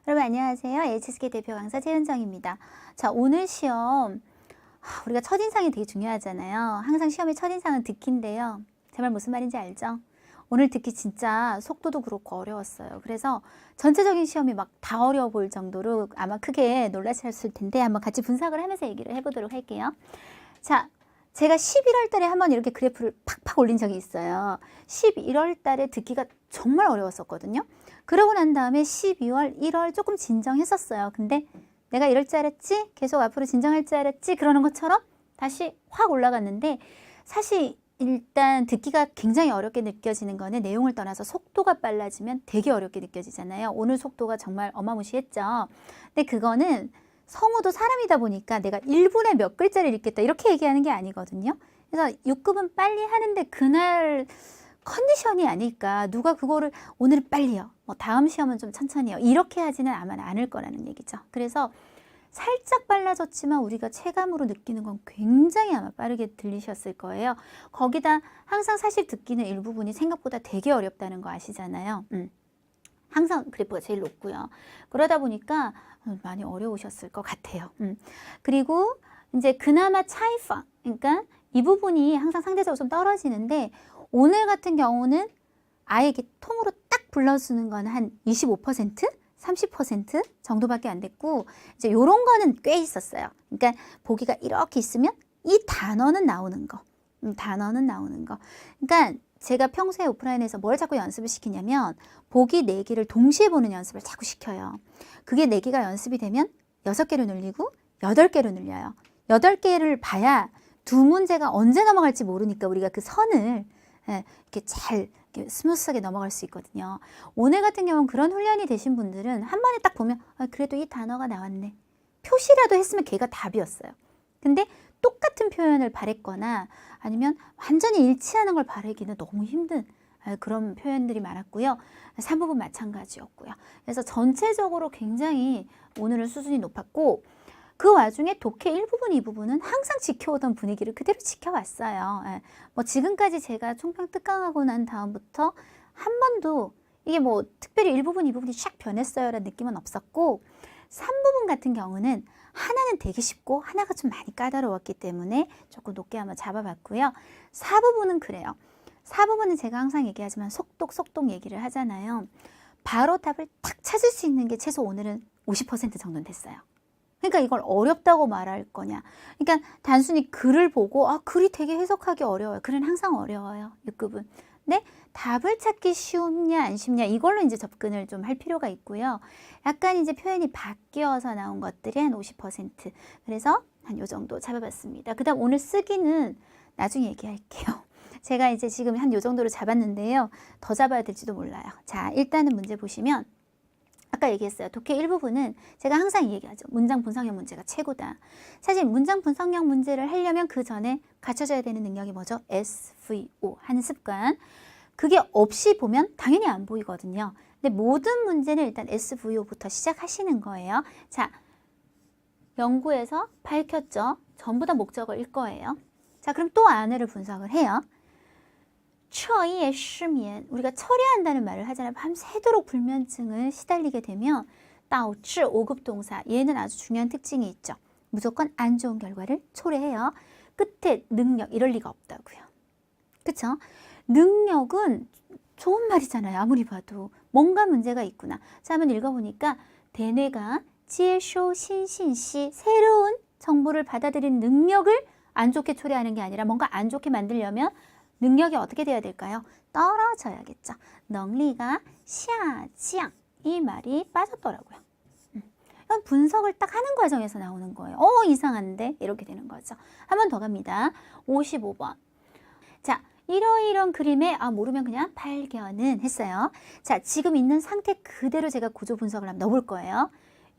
여러분 안녕하세요. HSK 대표 강사 최은정입니다. 자, 오늘 시험 우리가 첫인상이 되게 중요하잖아요. 항상 시험의 첫인상은 듣기인데요. 제 말 무슨 말인지 알죠? 오늘 듣기 진짜 속도도 그렇고 어려웠어요. 그래서 전체적인 시험이 막 다 어려워 보일 정도로 아마 크게 놀라셨을 텐데 한번 같이 분석을 하면서 얘기를 해보도록 할게요. 자, 제가 11월 달에 한번 이렇게 그래프를 팍팍 올린 적이 있어요. 11월 달에 듣기가 정말 어려웠었거든요. 그러고 난 다음에 12월, 1월 조금 진정했었어요. 근데 내가 이럴 줄 알았지? 계속 앞으로 진정할 줄 알았지? 그러는 것처럼 다시 확 올라갔는데 사실 일단 듣기가 굉장히 어렵게 느껴지는 거는 내용을 떠나서 속도가 빨라지면 되게 어렵게 느껴지잖아요. 오늘 속도가 정말 어마무시했죠. 근데 그거는 성우도 사람이다 보니까 내가 1분에 몇 글자를 읽겠다 이렇게 얘기하는 게 아니거든요. 그래서 6급은 빨리 하는데 그날 컨디션이 아닐까. 누가 그거를 오늘 빨리요. 뭐 다음 시험은 좀 천천히요. 이렇게 하지는 아마 않을 거라는 얘기죠. 그래서 살짝 빨라졌지만 우리가 체감으로 느끼는 건 굉장히 아마 빠르게 들리셨을 거예요. 거기다 항상 사실 듣기는 일부분이 생각보다 되게 어렵다는 거 아시잖아요. 항상 그래프가 제일 높고요. 그러다 보니까 많이 어려우셨을 것 같아요. 그리고 이제 그나마 차이파, 그러니까 이 부분이 항상 상대적으로 좀 떨어지는데 오늘 같은 경우는 아예 이렇게 통으로 딱 불러주는 건 한 25%? 30% 정도밖에 안 됐고 이제 요런 거는 꽤 있었어요. 그러니까 보기가 이렇게 있으면 이 단어는 나오는 거. 단어는 나오는 거. 그러니까 제가 평소에 오프라인에서 뭘 자꾸 연습을 시키냐면 보기 4개를 동시에 보는 연습을 자꾸 시켜요. 그게 4개가 연습이 되면 6개로 늘리고 8개로 늘려요. 8개를 봐야 두 문제가 언제 넘어갈지 모르니까 우리가 그 선을 이렇게 잘 이렇게 스무스하게 넘어갈 수 있거든요. 오늘 같은 경우는 그런 훈련이 되신 분들은 한 번에 딱 보면 그래도 이 단어가 나왔네. 표시라도 했으면 걔가 답이었어요. 근데 똑같은 표현을 바랬거나 아니면 완전히 일치하는 걸 바라기는 너무 힘든 그런 표현들이 많았고요. 3부분 마찬가지였고요. 그래서 전체적으로 굉장히 오늘은 수준이 높았고 그 와중에 독해 1부분, 2부분은 항상 지켜오던 분위기를 그대로 지켜왔어요. 뭐 지금까지 제가 총평 특강하고 난 다음부터 한 번도 이게 뭐 특별히 1부분, 2부분이 샥 변했어요 라는 느낌은 없었고 3부분 같은 경우는 하나는 되게 쉽고 하나가 좀 많이 까다로웠기 때문에 조금 높게 한번 잡아봤고요. 4부분은 그래요. 4부분은 제가 항상 얘기하지만 속독 얘기를 하잖아요. 바로 답을 딱 찾을 수 있는 게 최소 오늘은 50% 정도는 됐어요. 그러니까 이걸 어렵다고 말할 거냐. 그러니까 단순히 글을 보고 글이 되게 해석하기 어려워요. 글은 항상 어려워요. 6급은. 근데 답을 찾기 쉽냐 안 쉽냐 이걸로 이제 접근을 좀 할 필요가 있고요. 약간 이제 표현이 바뀌어서 나온 것들이 한 50%. 그래서 한 요 정도 잡아봤습니다. 그 다음 오늘 쓰기는 나중에 얘기할게요. 제가 이제 지금 한 요 정도로 잡았는데요. 더 잡아야 될지도 몰라요. 자, 일단은 문제 보시면 아까 얘기했어요. 독해 1부분은 제가 항상 얘기하죠. 문장 분석형 문제가 최고다. 사실 문장 분석형 문제를 하려면 그 전에 갖춰져야 되는 능력이 뭐죠? SVO 하는 습관. 그게 없이 보면 당연히 안 보이거든요. 근데 모든 문제는 일단 SVO부터 시작하시는 거예요. 자, 연구에서 밝혔죠. 전부 다 목적어일 거예요. 자, 그럼 또 안을 분석을 해요. 彻夜失眠, 우리가 철야한다는 말을 하잖아요. 밤새도록 불면증을 시달리게 되면 导致 5급 동사, 얘는 아주 중요한 특징이 있죠. 무조건 안 좋은 결과를 초래해요. 끝에 능력, 이럴 리가 없다고요. 그쵸? 능력은 좋은 말이잖아요. 아무리 봐도 뭔가 문제가 있구나. 자, 한번 읽어보니까 대뇌가 지혜쇼 신신시, 새로운 정보를 받아들이는 능력을 안 좋게 초래하는 게 아니라 뭔가 안 좋게 만들려면 능력이 어떻게 돼야 될까요? 떨어져야겠죠. 능리가 下降, 이 말이 빠졌더라고요. 분석을 딱 하는 과정에서 나오는 거예요. 이상한데? 이렇게 되는 거죠. 한 번 더 갑니다. 55번. 자, 이러이런 그림에 모르면 그냥 발견은 했어요. 자, 지금 있는 상태 그대로 제가 구조 분석을 한번 넣어볼 거예요.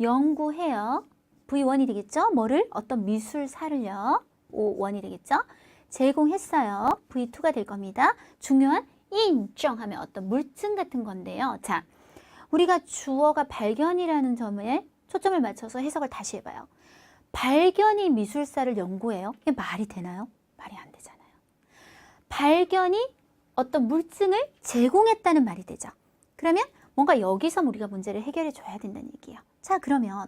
연구해요. V1이 되겠죠? 뭐를? 어떤 미술사를요. O1이 되겠죠? 제공했어요. V2가 될 겁니다. 중요한 인정하면 어떤 물증 같은 건데요. 자, 우리가 주어가 발견이라는 점에 초점을 맞춰서 해석을 다시 해봐요. 발견이 미술사를 연구해요. 이게 말이 되나요? 말이 안 되잖아요. 발견이 어떤 물증을 제공했다는 말이 되죠. 그러면 뭔가 여기서 우리가 문제를 해결해 줘야 된다는 얘기예요. 자, 그러면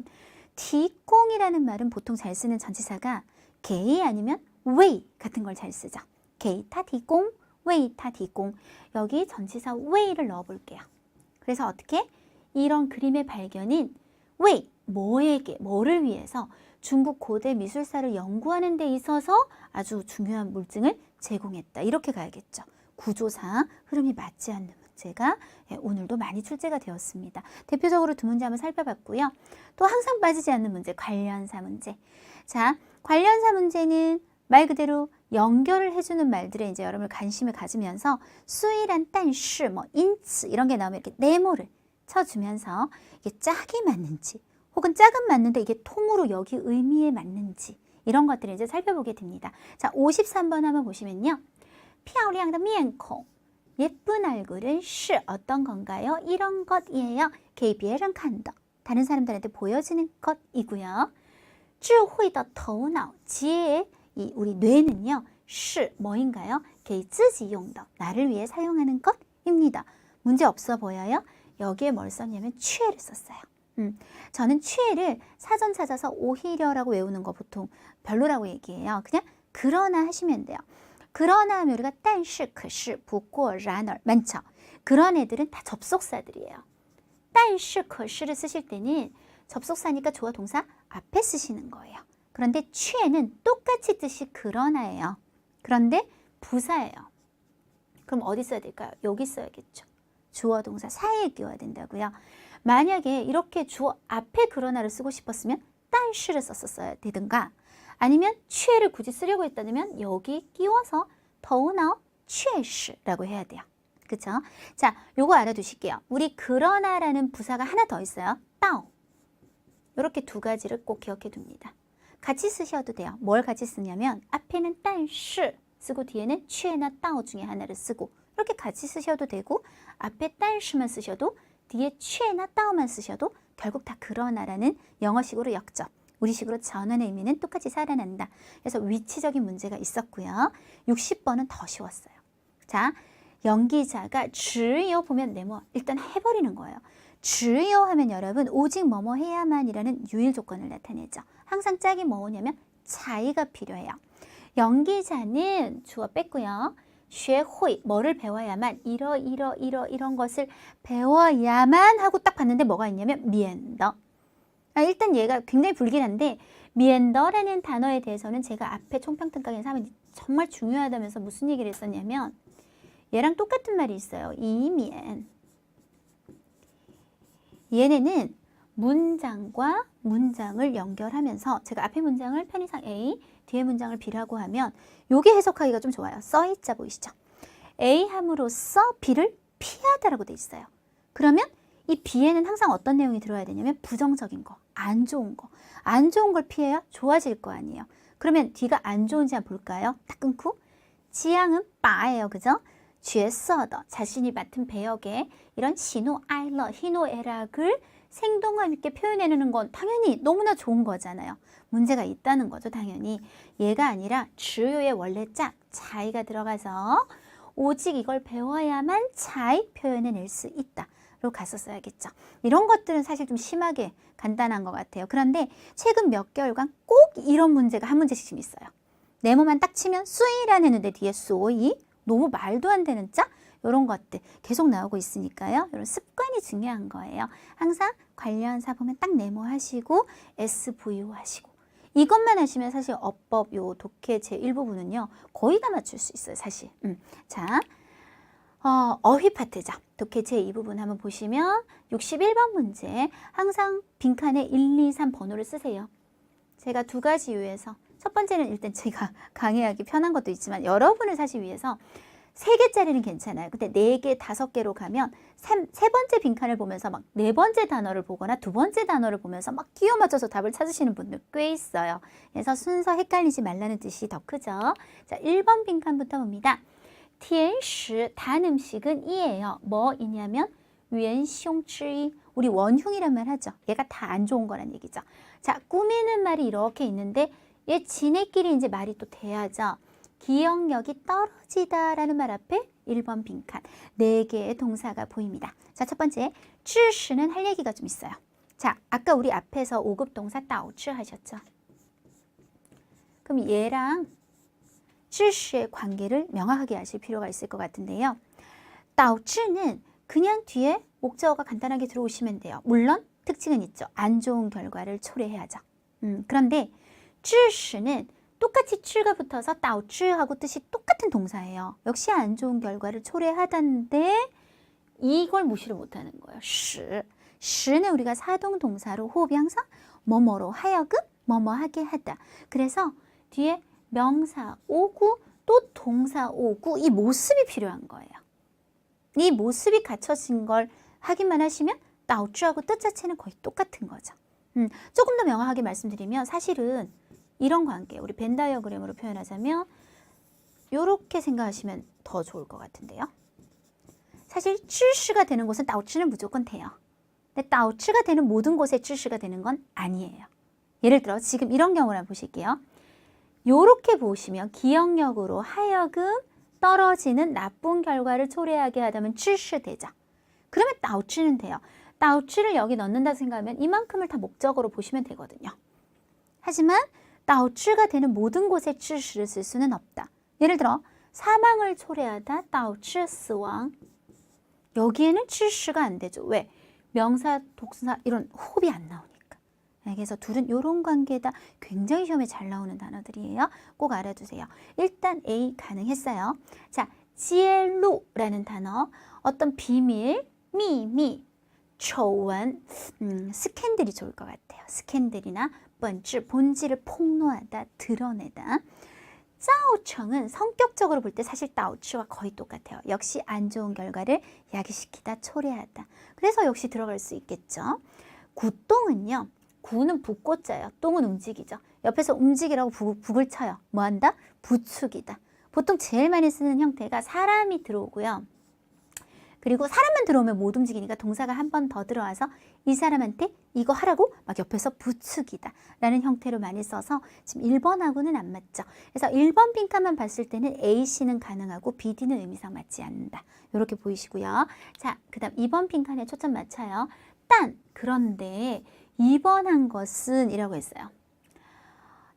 디공이라는 말은 보통 잘 쓰는 전치사가 게이 아니면 웨이 같은 걸 잘 쓰죠. 게이 타 디공, 웨이 타 디공. 여기 전치사 웨이를 넣어 볼게요. 그래서 어떻게? 이런 그림의 발견인 웨이, 뭐에게, 뭐를 위해서 중국 고대 미술사를 연구하는 데 있어서 아주 중요한 물증을 제공했다. 이렇게 가야겠죠. 구조상 흐름이 맞지 않는 문제가 오늘도 많이 출제가 되었습니다. 대표적으로 두 문제 한번 살펴봤고요. 또 항상 빠지지 않는 문제, 관련사 문제. 자, 관련사 문제는 말 그대로 연결을 해주는 말들에 이제 여러분들 관심을 가지면서 수이란 딴시, 뭐 인츠 이런 게 나오면 이렇게 네모를 쳐주면서 이게 짝이 맞는지 혹은 짝은 맞는데 이게 통으로 여기 의미에 맞는지 이런 것들을 이제 살펴보게 됩니다. 자, 53번 한번 보시면요. 漂亮的面孔 예쁜 얼굴은 是 어떤 건가요? 이런 것이에요. 给别人看的 다른 사람들한테 보여지는 것이고요. 智慧的头脑 지혜의 이 우리 뇌는요. 是 뭐인가요? 给自己用的 나를 위해 사용하는 것입니다. 문제 없어 보여요? 여기에 뭘 썼냐면 취해를 썼어요. 저는 취해를 사전 찾아서 오히려라고 외우는 거 보통 별로라고 얘기해요. 그냥 그러나 하시면 돼요. 그러나 하면 우리가 但是可是不过然而 많죠. 그런 애들은 다 접속사들이에요. 但是可是를 쓰실 때는 접속사니까 주어 동사 앞에 쓰시는 거예요. 그런데 취해는 똑같이 뜻이 그러나예요. 그런데 부사예요. 그럼 어디 써야 될까요? 여기 써야겠죠. 주어 동사 사이에 끼워야 된다고요. 만약에 이렇게 주어 앞에 그러나를 쓰고 싶었으면 但是를 썼었어야 되든가 아니면 취해를 굳이 쓰려고 했다면 여기 끼워서 头脑确实라고 해야 돼요. 그쵸? 자, 요거 알아두실게요. 우리 그러나라는 부사가 하나 더 있어요. 到 이렇게 두 가지를 꼭 기억해 둡니다. 같이 쓰셔도 돼요. 뭘 같이 쓰냐면 앞에는 但是 쓰고 뒤에는 취해나 到 중에 하나를 쓰고 이렇게 같이 쓰셔도 되고 앞에 但是만 쓰셔도 뒤에 취해나 到만 쓰셔도 결국 다 그러나라는 영어식으로 역적. 우리식으로 전환의 의미는 똑같이 살아난다. 그래서 위치적인 문제가 있었고요. 60번은 더 쉬웠어요. 자, 연기자가 只有 보면 네모 일단 해버리는 거예요. 只有 하면 여러분 오직 뭐뭐 해야만이라는 유일 조건을 나타내죠. 항상 짝이 뭐냐면 차이가 필요해요. 연기자는 주어 뺐고요. 学会 뭐를 배워야만 이런 것을 배워야만 하고 딱 봤는데 뭐가 있냐면 免得 일단 얘가 굉장히 불길한데 免得라는 단어에 대해서는 제가 앞에 총평등가에서 하면 정말 중요하다면서 무슨 얘기를 했었냐면 얘랑 똑같은 말이 있어요. 以免 얘네는 문장과 문장을 연결하면서 제가 앞에 문장을 편의상 A, 뒤에 문장을 B라고 하면 요게 해석하기가 좀 좋아요. 써있자 보이시죠? A 함으로써 B를 피하다라고 돼 있어요. 그러면 이 B에는 항상 어떤 내용이 들어야 되냐면 부정적인 거, 안 좋은 거. 안 좋은 걸 피해야 좋아질 거 아니에요. 그러면 D가 안 좋은지 한번 볼까요? 딱 끊고 지향은 바예요. 그죠? 角色的 자신이 맡은 배역에 이런 시노 아이러, 희노애락을 생동감 있게 표현해내는 건 당연히 너무나 좋은 거잖아요. 문제가 있다는 거죠, 당연히. 얘가 아니라 주요의 원래 짝, 자이가 들어가서 오직 이걸 배워야만 자이 표현해낼 수 있다. 로 갔었어야겠죠. 이런 것들은 사실 좀 심하게 간단한 것 같아요. 그런데 최근 몇 개월간 꼭 이런 문제가 한 문제씩 좀 있어요. 네모만 딱 치면 수이란 했는데 뒤에 소이, 너무 말도 안 되는 짝 이런 것들 계속 나오고 있으니까요. 이런 습관이 중요한 거예요. 항상 관련사 보면 딱 네모하시고 SVO 하시고 이것만 하시면 사실 어법 요 독해 제1부분은요. 거의 다 맞출 수 있어요. 사실. 자, 어휘 파트죠. 독해 제2부분 한번 보시면 61번 문제 항상 빈칸에 1, 2, 3 번호를 쓰세요. 제가 두 가지 이유에서 첫 번째는 일단 제가 강의하기 편한 것도 있지만 여러분을 사실 위해서 3개짜리는 괜찮아요. 근데 4개, 5개로 가면 세 번째 빈칸을 보면서 막 4번째 단어를 보거나 2번째 단어를 보면서 막 끼워 맞춰서 답을 찾으시는 분들 꽤 있어요. 그래서 순서 헷갈리지 말라는 뜻이 더 크죠. 자, 1번 빈칸부터 봅니다. 甜食, 단 음식은 이에요. 뭐이냐면 元凶之一. 우리 원흉이란 말 하죠. 얘가 다 안 좋은 거란 얘기죠. 자, 꾸미는 말이 이렇게 있는데 얘 지네끼리 이제 말이 또 돼야죠. 기억력이 떨어지다라는 말 앞에 1번 빈칸 4개의 동사가 보입니다. 자, 첫 번째 知识는 할 얘기가 좀 있어요. 자, 아까 우리 앞에서 5급 동사 导致 하셨죠? 그럼 얘랑 知识의 관계를 명확하게 아실 필요가 있을 것 같은데요. 导致는 그냥 뒤에 목적어가 간단하게 들어오시면 돼요. 물론 특징은 있죠. 안 좋은 결과를 초래해야죠. 그런데 知识는 똑같이 知가 붙어서 导致하고 뜻이 똑같은 동사예요. 역시 안 좋은 결과를 초래하다는데 이걸 무시를 못하는 거예요. 使는 우리가 사동 동사로 호흡이 항상 뭐뭐로 하여금 뭐뭐 하게 하다. 그래서 뒤에 명사 오구 또 동사 오구 이 모습이 필요한 거예요. 이 모습이 갖춰진 걸 확인만 하시면 导致하고 뜻 자체는 거의 똑같은 거죠. 조금 더 명확하게 말씀드리면 사실은 이런 관계, 우리 벤 다이어그램으로 표현하자면 이렇게 생각하시면 더 좋을 것 같은데요. 사실 知识가 되는 곳은 导致는 무조건 돼요. 근데 导致가 되는 모든 곳에 知识가 되는 건 아니에요. 예를 들어 지금 이런 경우를 한번 보실게요. 이렇게 보시면 기억력으로 하여금 떨어지는 나쁜 결과를 초래하게 하다면 知识 되죠. 그러면 导致는 돼요. 导致를 여기 넣는다 생각하면 이만큼을 다 목적어로 보시면 되거든요. 하지만 导致가 되는 모든 곳에 知识를 쓸 수는 없다. 예를 들어 사망을 초래하다 导致死亡. 여기에는 知识가 안 되죠. 왜? 명사, 동사 이런 호흡이 안 나오니까. 그래서 둘은 이런 관계다. 굉장히 시험에 잘 나오는 단어들이에요. 꼭 알아두세요. 일단 A 가능했어요. 자, 揭露라는 단어. 어떤 비밀, 미미, 丑闻, 스캔들이 좋을 것 같아요. 스캔들이나 본질을 폭로하다, 드러내다. 造成은 성격적으로 볼 때 사실 导致와 거의 똑같아요. 역시 안 좋은 결과를 야기시키다, 초래하다. 그래서 역시 들어갈 수 있겠죠. 구똥은요. 구는 붓고자예요. 똥은 움직이죠. 옆에서 움직이라고 북을 쳐요. 뭐 한다? 부축이다. 보통 제일 많이 쓰는 형태가 사람이 들어오고요. 그리고 사람만 들어오면 못 움직이니까 동사가 한 번 더 들어와서 이 사람한테 이거 하라고 막 옆에서 부축이다 라는 형태로 많이 써서 지금 1번하고는 안 맞죠. 그래서 1번 빈칸만 봤을 때는 A, C는 가능하고 B, D는 의미상 맞지 않는다. 이렇게 보이시고요. 자, 그 다음 2번 빈칸에 초점 맞춰요. 그런데 2번 한 것은 이라고 했어요.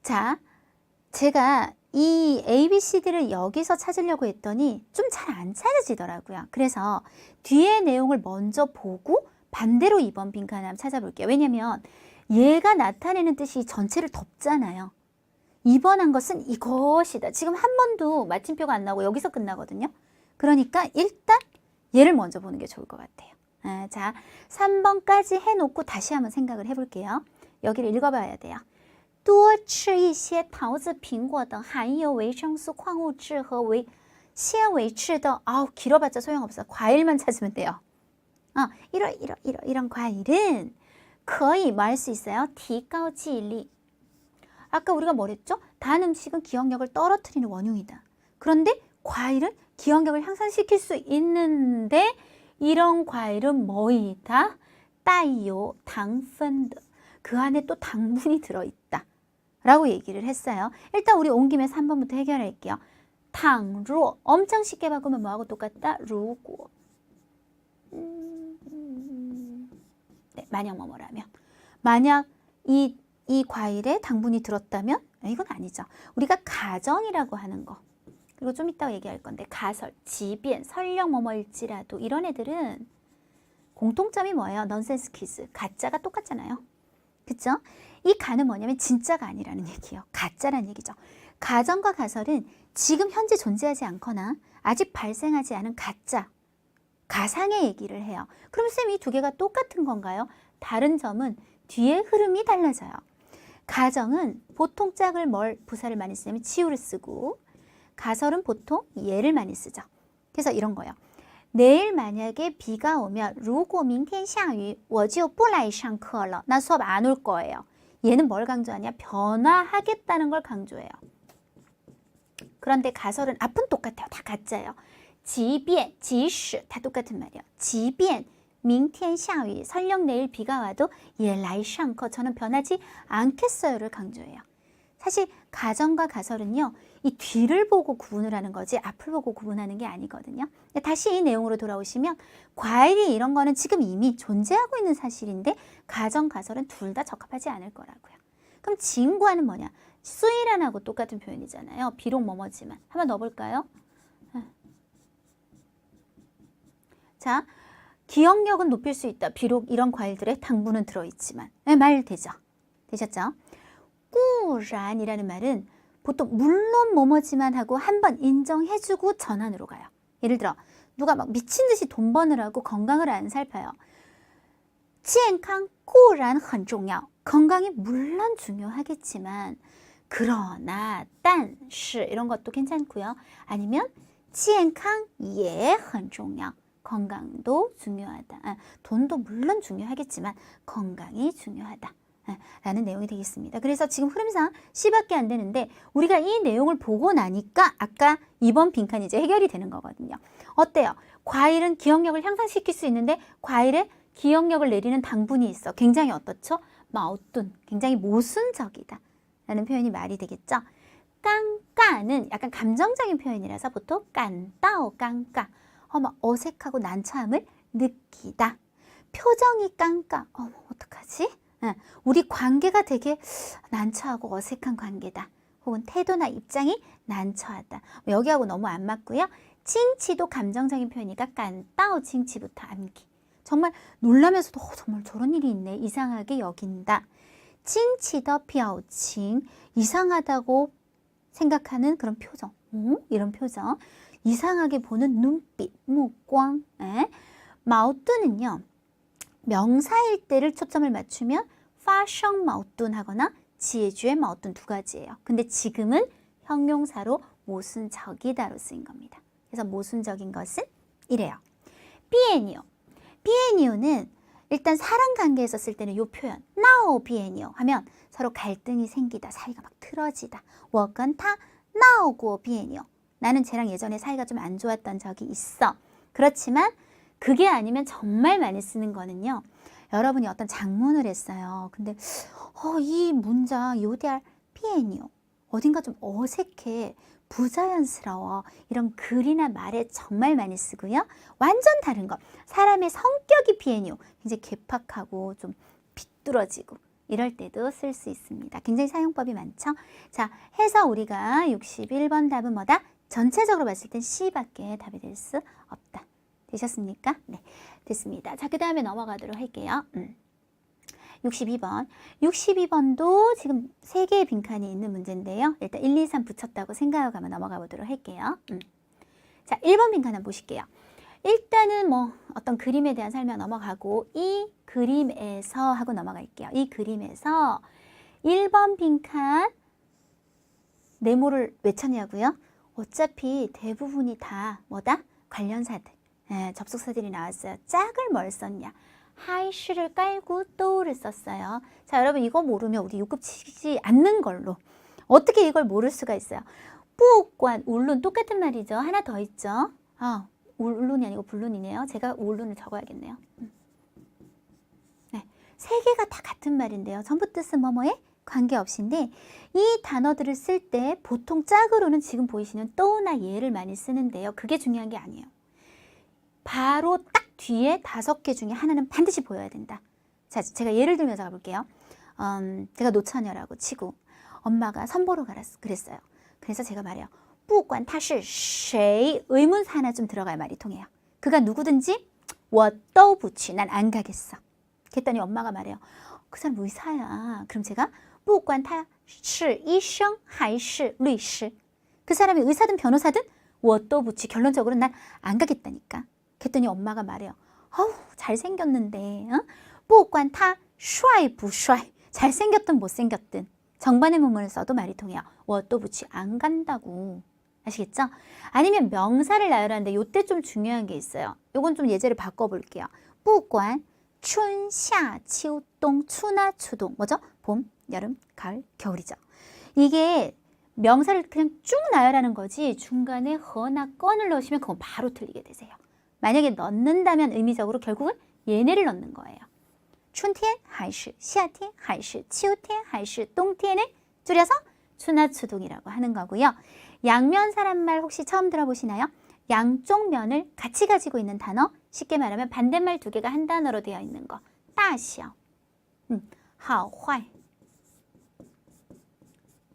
자, 제가 이 A, B, C, D를 여기서 찾으려고 했더니 좀 잘 안 찾아지더라고요. 그래서 뒤에 내용을 먼저 보고 반대로 2번 빈칸 한번 찾아볼게요. 왜냐면 얘가 나타내는 뜻이 전체를 덮잖아요. 2번 한 것은 이것이다. 지금 한 번도 마침표가 안 나오고 여기서 끝나거든요. 그러니까 일단 얘를 먼저 보는 게 좋을 것 같아요. 자, 3번까지 해놓고 다시 한번 생각을 해볼게요. 여기를 읽어봐야 돼요. 多吃一些桃子、苹果等含有维生素、矿物质和纤维质的 길어봤자 소용없어. 과일만 찾으면 돼요. 이런 과일은 거의 뭐 할 수 있어요? 提高记忆力. 아까 우리가 뭐랬죠? 단 음식은 기억력을 떨어뜨리는 원흉이다. 그런데 과일은 기억력을 향상시킬 수 있는데 이런 과일은 뭐이다? 带有糖分的. 그 안에 또 당분이 들어있다. 라고 얘기를 했어요. 일단 우리 온 김에 3번부터 해결할게요. 倘若 엄청 쉽게 바꾸면 뭐하고 똑같다? 如果. 네, 만약 뭐뭐라면. 만약 이 과일에 당분이 들었다면? 이건 아니죠. 우리가 가정이라고 하는 거. 그리고 좀 이따가 얘기할 건데 가설, 지변, 설령 뭐뭐일지라도 이런 애들은 공통점이 뭐예요? 넌센스 퀴즈. 가짜가 똑같잖아요. 그쵸? 이 가는 뭐냐면 진짜가 아니라는 얘기예요. 가짜라는 얘기죠. 가정과 가설은 지금 현재 존재하지 않거나 아직 발생하지 않은 가짜, 가상의 얘기를 해요. 그럼 쌤 이 두 개가 똑같은 건가요? 다른 점은 뒤에 흐름이 달라져요. 가정은 보통 짝을 부사를 많이 쓰냐면 지우를 쓰고 가설은 보통 예를 많이 쓰죠. 그래서 이런 거예요. 내일 만약에 비가 오면 如果明天下雨我就不来上课了. 나 수업 안 올 거예요. 얘는 뭘 강조하냐? 변화하겠다는 걸 강조해요. 그런데 가설은 앞은 똑같아요. 다 가짜예요. 即便, 即使 다 똑같은 말이에요. 即便明天下雨 설령 내일 비가 와도 也来上课 저는 변하지 않겠어요를 강조해요. 사실 가정과 가설은요, 이 뒤를 보고 구분을 하는 거지 앞을 보고 구분하는 게 아니거든요. 다시 이 내용으로 돌아오시면 과일이 이런 거는 지금 이미 존재하고 있는 사실인데 가정, 가설은 둘 다 적합하지 않을 거라고요. 그럼 진과는 뭐냐? 수이란하고 똑같은 표현이잖아요. 비록 뭐뭐지만. 한번 넣어볼까요? 자, 기억력은 높일 수 있다. 비록 이런 과일들에 당분은 들어있지만. 말 되죠? 되셨죠? 꾸란이라는 말은 보통 물론 뭐뭐지만 하고 한번 인정해주고 전환으로 가요. 예를 들어 누가 막 미친 듯이 돈 버느라고 건강을 안 살펴요. 健康固然很重要. 건강이 물론 중요하겠지만 그러나 但是 이런 것도 괜찮고요. 아니면 健康也很重要. 건강도 중요하다. 돈도 물론 중요하겠지만 건강이 중요하다. 라는 내용이 되겠습니다. 그래서 지금 흐름상 C밖에 안 되는데 우리가 이 내용을 보고 나니까 아까 2번 빈칸이 이제 해결이 되는 거거든요. 어때요? 과일은 기억력을 향상시킬 수 있는데 과일에 기억력을 내리는 당분이 있어. 굉장히 어떻죠? 마오뚱, 굉장히 모순적이다 라는 표현이 말이 되겠죠. 깡까는 약간 감정적인 표현이라서 보통 깐따오 깡까, 막 어색하고 난처함을 느끼다. 표정이 깡까, 어떡하지? 우리 관계가 되게 난처하고 어색한 관계다. 혹은 태도나 입장이 난처하다. 여기하고 너무 안 맞고요. 칭치도 감정적인 표현이니까 깐따오 칭치부터 암기. 정말 놀라면서도 정말 저런 일이 있네. 이상하게 여긴다. 칭치더 피아오칭. 이상하다고 생각하는 그런 표정. 이런 표정. 이상하게 보는 눈빛, 무광. 마오뚜는요. 명사일 때를 초점을 맞추면 파성 마오뚜 하거나 지혜주의 마오뚜 두 가지예요. 근데 지금은 형용사로 모순적이다로 쓰인 겁니다. 그래서 모순적인 것은 이래요. 비에니오. 비에니오는 일단 사람 관계에서 쓸 때는 이 표현 나오 비에니오 하면 서로 갈등이 생기다, 사이가 막 틀어지다. 我跟他闹过别扭. 나는 쟤랑 예전에 사이가 좀 안 좋았던 적이 있어. 그렇지만 그게 아니면 정말 많이 쓰는 거는요. 여러분이 어떤 장문을 했어요. 근데 이 문장 요대할 비에니오. 어딘가 좀 어색해. 부자연스러워. 이런 글이나 말에 정말 많이 쓰고요. 완전 다른 거. 사람의 성격이 비에니오. 굉장히 개팍하고 좀 비뚤어지고 이럴 때도 쓸 수 있습니다. 굉장히 사용법이 많죠. 자, 해서 우리가 61번 답은 뭐다? 전체적으로 봤을 땐 C밖에 답이 될 수 없다. 되셨습니까? 네, 됐습니다. 자, 그 다음에 넘어가도록 할게요. 62번. 62번도 지금 3개의 빈칸이 있는 문제인데요. 일단 1, 2, 3 붙였다고 생각하고 한번 넘어가 보도록 할게요. 자, 1번 빈칸 한번 보실게요. 일단은 뭐 어떤 그림에 대한 설명 넘어가고 이 그림에서 하고 넘어갈게요. 이 그림에서 1번 빈칸 네모를 왜 쳤냐고요? 어차피 대부분이 다 뭐다? 관련사들, 접속사들이 나왔어요. 짝을 뭘 썼냐? 하이시를 깔고 또를 썼어요. 자, 여러분 이거 모르면 우리 6급 치지 않는 걸로. 어떻게 이걸 모를 수가 있어요? 뿌관, 울룬 똑같은 말이죠. 하나 더 있죠. 울룬이 아니고 불룬이네요. 제가 울룬을 적어야겠네요. 네, 3개가 다 같은 말인데요. 전부 뜻은 뭐뭐에 관계없이인데 이 단어들을 쓸 때 보통 짝으로는 지금 보이시는 또나 예를 많이 쓰는데요. 그게 중요한 게 아니에요. 바로 딱 뒤에 5개 중에 하나는 반드시 보여야 된다. 자, 제가 예를 들면서 가볼게요. 제가 노처녀라고 치고 엄마가 선보러 그랬어요. 그래서 제가 말해요. 不管他是谁 의문사 하나 좀 들어가야 말이 통해요. 그가 누구든지 我都不去 난 안 가겠어. 그랬더니 엄마가 말해요. 그 사람 의사야. 그럼 제가 不管他是医生还是律师 그 사람이 의사든 변호사든 我都不去 결론적으로 난 안 가겠다니까. 그랬더니 엄마가 말해요. 잘생겼는데 不管他帅不帅 잘생겼든 못생겼든 정반의 문문을 써도 말이 통해요. 我都不去 안 간다고. 아시겠죠? 아니면 명사를 나열하는데 요때 좀 중요한 게 있어요. 요건 좀 예제를 바꿔볼게요. 不管春夏秋冬 추나 추동 뭐죠? 봄, 여름, 가을, 겨울이죠. 이게 명사를 그냥 쭉 나열하는 거지 중간에 허나 건을 넣으시면 그건 바로 틀리게 되세요. 만약에 넣는다면 의미적으로 결국은 얘네를 넣는 거예요. 春天还是夏天还是秋天还是冬天을 줄여서 추나추동이라고 하는 거고요. 양면사란 말 혹시 처음 들어보시나요? 양쪽 면을 같이 가지고 있는 단어, 쉽게 말하면 반대말 두 개가 한 단어로 되어 있는 거. 大小, 好坏.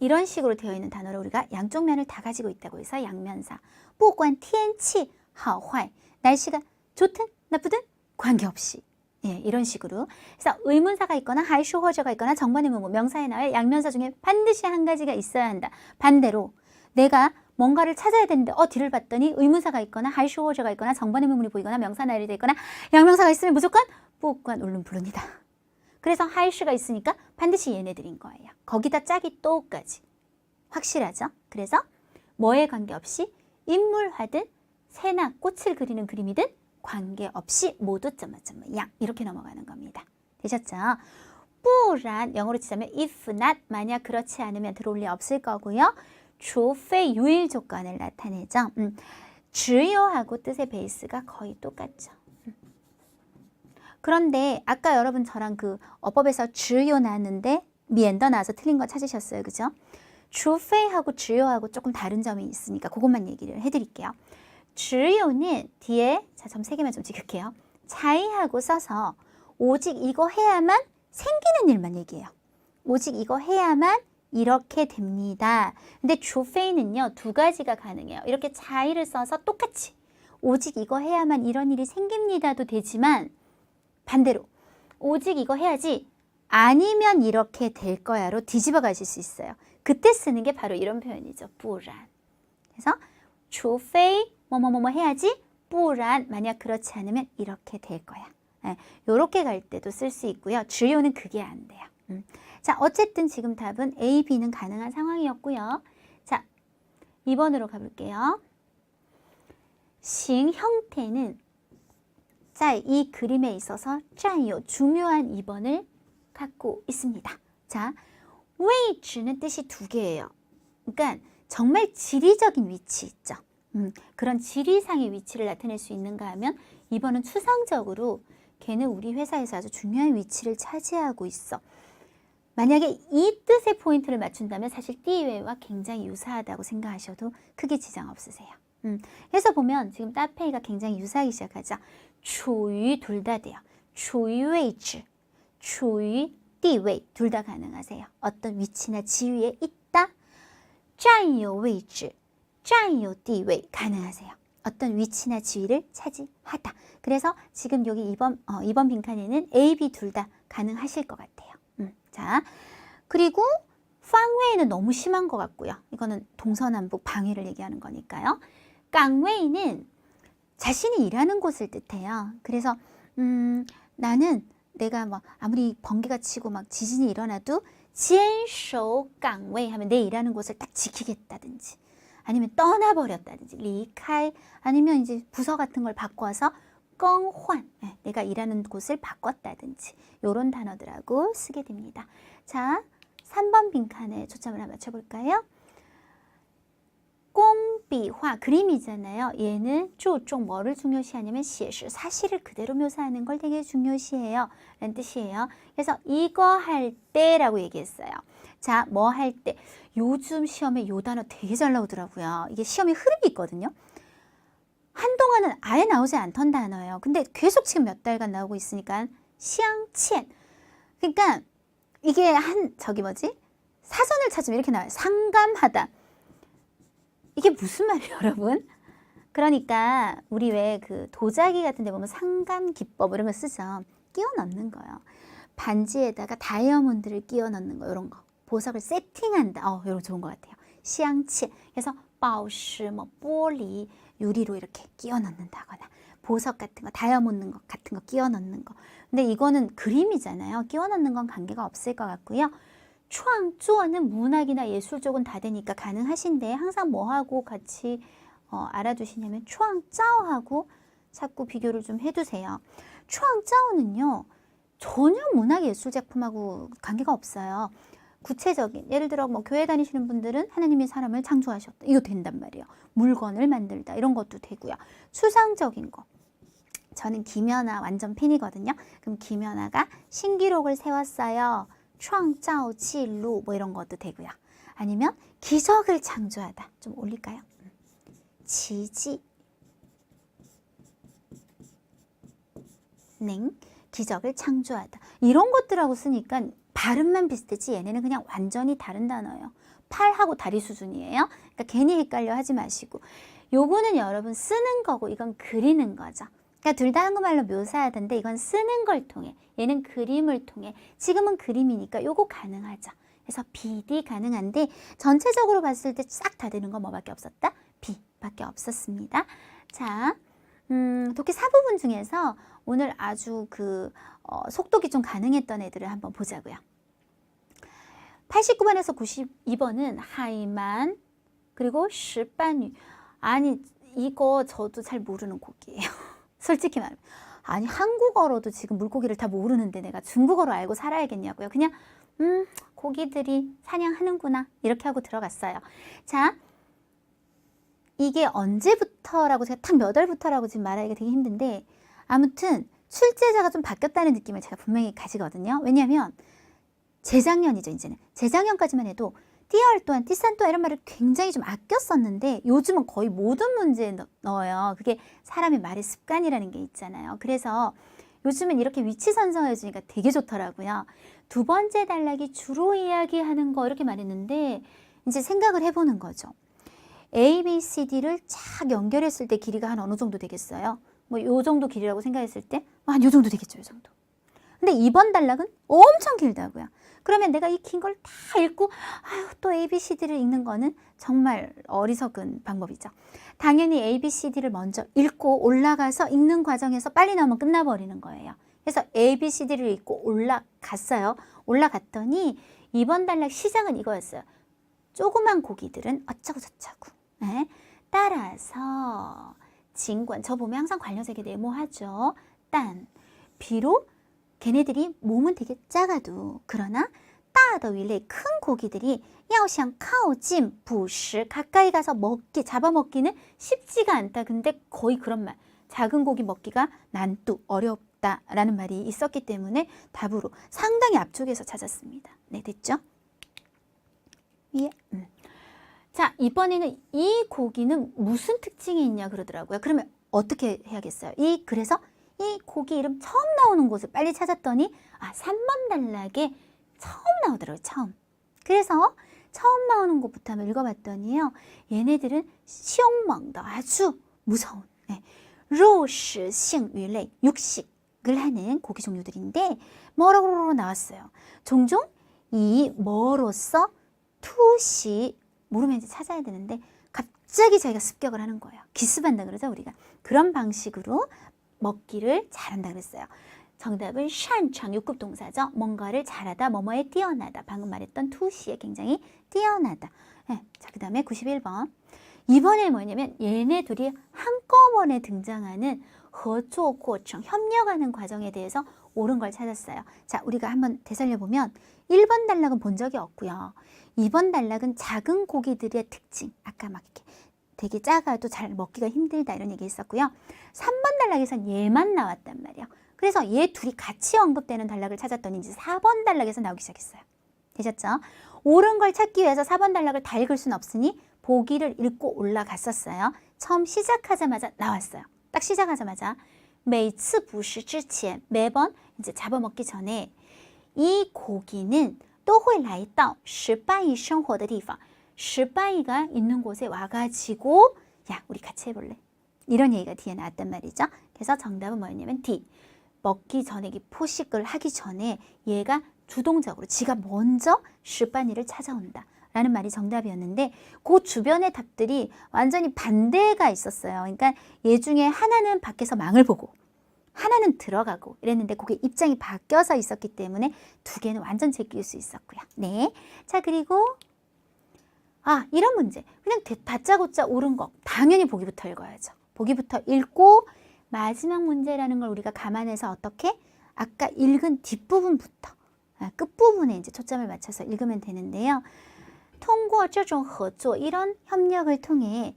이런 식으로 되어 있는 단어로 우리가 양쪽 면을 다 가지고 있다고 해서 양면사. 不管天气好坏, 날씨가 좋든 나쁘든 관계없이. 예, 이런 식으로. 그래서 의문사가 있거나 하이쇼허저가 있거나 정반의 문구, 명사에 나와 양면사 중에 반드시 한 가지가 있어야 한다. 반대로 내가 뭔가를 찾아야 되는데 뒤를 봤더니 의문사가 있거나 하이쇼허저가 있거나 정반의 문문이 보이거나 명사 나열이 돼 있거나 양명사가 있으면 무조건 뿌관 울름불론이다. 그래서 하이슈가 있으니까 반드시 얘네들인 거예요. 거기다 짝이 또까지. 확실하죠? 그래서 뭐에 관계없이 인물화든 새나 꽃을 그리는 그림이든 관계없이 모두 양 이렇게 넘어가는 겁니다. 되셨죠? 不然 영어로 치자면 if not 만약 그렇지 않으면 들어올 리 없을 거고요. 除非 유일 조건을 나타내죠. 只有하고 뜻의 베이스가 거의 똑같죠. 그런데 아까 여러분 저랑 그 어법에서 只有 나왔는데 미엔더 나와서 틀린 거 찾으셨어요. 그죠? 除非하고 只有하고 조금 다른 점이 있으니까 그것만 얘기를 해드릴게요. 只有는 뒤에 자, 점 3개만 좀 찍을게요. 차이하고 써서 오직 이거 해야만 생기는 일만 얘기해요. 오직 이거 해야만 이렇게 됩니다. 근데 除非는요 2가지가 가능해요. 이렇게 차이를 써서 똑같이 오직 이거 해야만 이런 일이 생깁니다도 되지만 반대로 오직 이거 해야지 아니면 이렇게 될 거야로 뒤집어 가실 수 있어요. 그때 쓰는 게 바로 이런 표현이죠. 不然. 그래서 除非뭐뭐뭐뭐 해야지 不然 만약 그렇지 않으면 이렇게 될 거야. 이렇게 갈 때도 쓸 수 있고요. 주요는 그게 안 돼요. 자, 어쨌든 지금 답은 A, B는 가능한 상황이었고요. 자, 2번으로 가볼게요. 싱 형태는 자, 이 그림에 있어서 占有 중요한 2번을 갖고 있습니다. 자,位置는 뜻이 2개예요. 그러니까 정말 지리적인 위치 있죠. 그런 지리상의 위치를 나타낼 수 있는가 하면 2번은 추상적으로 걔는 우리 회사에서 아주 중요한 위치를 차지하고 있어. 만약에 이 뜻의 포인트를 맞춘다면 사실 띠웨이와 굉장히 유사하다고 생각하셔도 크게 지장 없으세요. 그래서 보면 지금 따페이가 굉장히 유사하기 시작하죠. 处于 둘 다 돼요. 处于位置, 处于地位 둘 다 가능하세요. 어떤 위치나 지위에 있다. 占有位置, 占有地位 가능하세요. 어떤 위치나 지위를 차지하다. 그래서 지금 여기 2번 빈칸에는 A, B 둘 다 가능하실 것 같아요. 자, 그리고 방웨이는 너무 심한 것 같고요. 이거는 동서남북 방위를 얘기하는 거니까요. 깡웨이는 자신이 일하는 곳을 뜻해요. 그래서 나는 내가 뭐 아무리 번개가 치고 막 지진이 일어나도 지엔쇼 깡웨이 하면 내 일하는 곳을 딱 지키겠다든지 아니면 떠나버렸다든지 리카이 아니면 이제 부서 같은 걸 바꿔서 껑환 내가 일하는 곳을 바꿨다든지 이런 단어들하고 쓰게 됩니다. 자, 3번 빈칸에 초점을 한번 맞춰볼까요? 꽁비화 그림이잖아요. 얘는 좀 뭐를 중요시하냐면 시에시 사실을 그대로 묘사하는 걸 되게 중요시해요. 라는 뜻이에요. 그래서 이거 할 때라고 얘기했어요. 자, 뭐 할 때. 요즘 시험에 요 단어 되게 잘 나오더라고요. 이게 시험에 흐름이 있거든요. 한동안은 아예 나오지 않던 단어예요. 근데 계속 지금 몇 달간 나오고 있으니까 시앙첸. 그러니까 이게 사전을 찾으면 이렇게 나와요. 상감하다. 이게 무슨 말이에요, 여러분? 그러니까 우리 왜 그 도자기 같은 데 보면 상감 기법 이런 거 쓰죠. 끼워 넣는 거예요. 반지에다가 다이아몬드를 끼워 넣는 거 이런 거. 보석을 세팅한다. 이런 거 좋은 것 같아요. 시앙치. 그래서 바오시, 뭐玻璃, 유리로 이렇게 끼워 넣는다거나 보석 같은 거, 다이아몬드 같은 거 끼워 넣는 거. 근데 이거는 그림이잖아요. 끼워 넣는 건 관계가 없을 것 같고요. 추앙,做는 문학이나 예술 쪽은 다 되니까 가능하신데 항상 뭐하고 같이 알아두시냐면 추앙,照하고 자꾸 비교를 좀 해두세요. 추앙,照는요 전혀 문학 예술 작품하고 관계가 없어요. 구체적인 예를 들어 뭐 교회 다니시는 분들은 하나님이 사람을 창조하셨다. 이거 된단 말이에요. 물건을 만들다 이런 것도 되고요. 추상적인 거. 저는 김연아 완전 팬이거든요. 그럼 김연아가 신기록을 세웠어요. 创造纪录 뭐 이런 것도 되고요. 아니면 기적을 창조하다. 좀 올릴까요? 지지 능 기적을 창조하다. 이런 것들하고 쓰니까 발음만 비슷하지 얘네는 그냥 완전히 다른 단어예요. 팔하고 다리 수준이에요. 그러니까 괜히 헷갈려 하지 마시고. 요거는 여러분 쓰는 거고 이건 그리는 거죠. 그러니까 둘 다 한국말로 묘사하던데 이건 쓰는 걸 통해, 얘는 그림을 통해. 지금은 그림이니까 요거 가능하죠. 그래서 BD 가능한데 전체적으로 봤을 때 싹 다 되는 건 뭐밖에 없었다? B밖에 없었습니다. 자, 독해 4부분 중에서 오늘 아주 속독이 좀 가능했던 애들을 한번 보자고요. 89번에서 92번은 하이만 그리고 시반유. 아니 이거 저도 잘 모르는 곡이에요. 솔직히 말하면. 아니 한국어로도 지금 물고기를 다 모르는데 내가 중국어로 알고 살아야겠냐고요. 그냥 고기들이 사냥하는구나 이렇게 하고 들어갔어요. 자, 이게 언제부터라고 제가 딱 몇 월부터라고 지금 말하기가 되게 힘든데 아무튼 출제자가 좀 바뀌었다는 느낌을 제가 분명히 가지거든요. 왜냐하면 재작년이죠. 이제는 재작년까지만 해도 띠얼 또한 띠산 또한 이런 말을 굉장히 좀 아껴 썼는데 요즘은 거의 모든 문제에 넣어요. 그게 사람의 말의 습관이라는 게 있잖아요. 그래서 요즘은 이렇게 위치 선정해 주니까 되게 좋더라고요. 두 번째 단락이 주로 이야기하는 거 이렇게 말했는데 이제 생각을 해보는 거죠. A, B, C, D를 쫙 연결했을 때 길이가 한 어느 정도 되겠어요? 뭐 요 정도 길이라고 생각했을 때 한 요 정도 되겠죠, 요 정도. 근데 2번 단락은 엄청 길다고요. 그러면 내가 이 긴 걸 다 읽고 아유 또 A, B, C, D를 읽는 거는 정말 어리석은 방법이죠. 당연히 A, B, C, D를 먼저 읽고 올라가서 읽는 과정에서 빨리 나오면 끝나버리는 거예요. 그래서 A, B, C, D를 읽고 올라갔어요. 올라갔더니 2번 단락 시작은 이거였어요. 조그만 고기들은 어쩌고 저쩌고. 네? 따라서 진관, 저 보면 항상 관련색에 네모하죠. 딴, 비록 걔네들이 몸은 되게 작아도 그러나 따더 윌레 큰 고기들이 야오샹 카오진 부시 가까이 가서 잡아먹기는 쉽지가 않다. 근데 거의 그런 말, 작은 고기 먹기가 난뚜 어렵다라는 말이 있었기 때문에 답으로 상당히 앞쪽에서 찾았습니다. 네, 됐죠? 위에. 자, 이번에는 이 고기는 무슨 특징이 있냐 그러더라고요. 그러면 어떻게 해야겠어요? 그래서 이 고기 이름 처음 나오는 곳을 빨리 찾았더니 3번 단락에 처음 나오더라고요. 처음. 그래서 처음 나오는 곳부터 한번 읽어봤더니요. 얘네들은 시용멍더 아주 무서운 로시싱 윌레 육식을 하는 고기 종류들인데 뭐라고 나왔어요. 종종 이 뭐로서 투시 모르면 이제 찾아야 되는데 갑자기 자기가 습격을 하는 거예요. 기습한다 그러죠 우리가. 그런 방식으로 먹기를 잘한다 그랬어요. 정답은 샨창 6급 동사죠. 뭔가를 잘하다, 뭐뭐에 뛰어나다. 방금 말했던 투시에 굉장히 뛰어나다. 네, 자, 그 다음에 91번. 이번에 뭐냐면 얘네 둘이 한꺼번에 등장하는 허조 고청, 협력하는 과정에 대해서 옳은 걸 찾았어요. 자, 우리가 한번 되살려보면 1번 단락은 본 적이 없고요. 2번 단락은 작은 고기들의 특징. 아까 막 이렇게 되게 작아도 잘 먹기가 힘들다 이런 얘기 있었고요. 3번 단락에선 얘만 나왔단 말이에요. 그래서 얘 둘이 같이 언급되는 단락을 찾았더니 이제 4번 단락에서 나오기 시작했어요. 되셨죠? 옳은 걸 찾기 위해서 4번 단락을 다 읽을 수는 없으니 보기를 읽고 올라갔었어요. 처음 시작하자마자 나왔어요. 딱 시작하자마자 每次捕食之前 매번 이제 잡아먹기 전에 이 고기는 都会来到石斑鱼生活的地方 石斑鱼가 있는 곳에 와가지고 야 우리 같이 해볼래? 이런 얘기가 뒤에 나왔단 말이죠. 그래서 정답은 뭐였냐면 D. 먹기 전에 포식을 하기 전에 얘가 주동적으로 지가 먼저石斑鱼를 찾아온다 라는 말이 정답이었는데 그 주변의 답들이 완전히 반대가 있었어요. 그러니까 얘 중에 하나는 밖에서 망을 보고 하나는 들어가고 이랬는데 그게 입장이 바뀌어서 있었기 때문에 두 개는 완전 제끼일 수 있었고요. 네, 자 그리고 이런 문제 그냥 다짜고짜 옳은 거 당연히 보기부터 읽어야죠. 보기부터 읽고 마지막 문제라는 걸 우리가 감안해서 어떻게 아까 읽은 뒷부분부터 끝부분에 이제 초점을 맞춰서 읽으면 되는데요. 통과 这种合作 이런 협력을 통해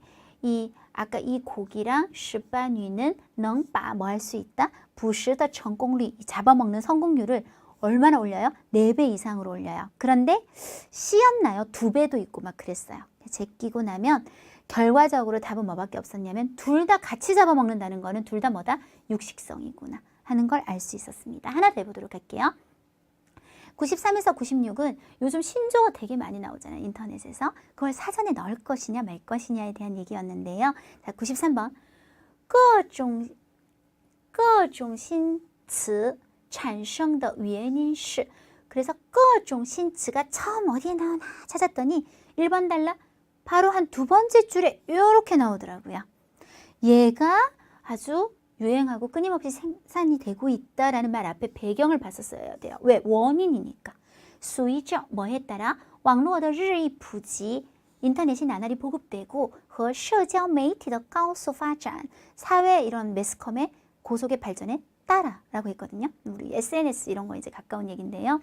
아까 이 고기랑 石斑鱼는能把뭐 할 수 있다? 捕食的成功率 잡아먹는 성공률을 얼마나 올려요? 4배 이상으로 올려요. 그런데 C였나요? 2배도 있고 막 그랬어요. 제끼고 나면 결과적으로 답은 뭐밖에 없었냐면 둘 다 같이 잡아먹는다는 거는 둘 다 뭐다? 육식성이구나 하는 걸 알 수 있었습니다. 하나 더 해보도록 할게요. 93에서 96은 요즘 신조어 되게 많이 나오잖아요. 인터넷에서. 그걸 사전에 넣을 것이냐 말 것이냐에 대한 얘기였는데요. 자, 93번. 各种新词产生的原因是 그래서 各种新词가 처음 어디에 나오나 찾았더니 1번 달라 바로 한 2번째 줄에 이렇게 나오더라고요. 얘가 아주 유행하고 끊임없이 생산이 되고 있다라는 말 앞에 배경을 봤었어야 돼요. 왜? 원인이니까. 随着 뭐에 따라 网络的日益普及 인터넷이 나날이 보급되고 和社交媒体的高速发展 사회 이런 매스컴의 고속의 발전에 따라라고 했거든요. 우리 SNS 이런 거 이제 가까운 얘기인데요.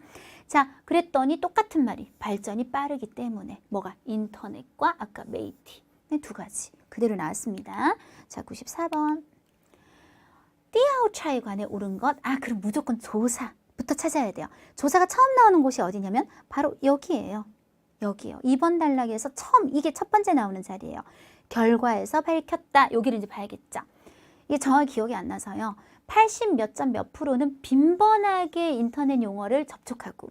자, 그랬더니 똑같은 말이 발전이 빠르기 때문에 뭐가 인터넷과 아까 메이티 두 가지 그대로 나왔습니다. 자, 94번. 띠아오차에 관해 옳은 것. 그럼 무조건 조사부터 찾아야 돼요. 조사가 처음 나오는 곳이 어디냐면 바로 여기예요. 여기요. 2번 단락에서 처음 이게 첫 번째 나오는 자리예요. 결과에서 밝혔다. 여기를 이제 봐야겠죠. 이게 정확히 기억이 안 나서요. 80 몇 점 몇 프로는 빈번하게 인터넷 용어를 접촉하고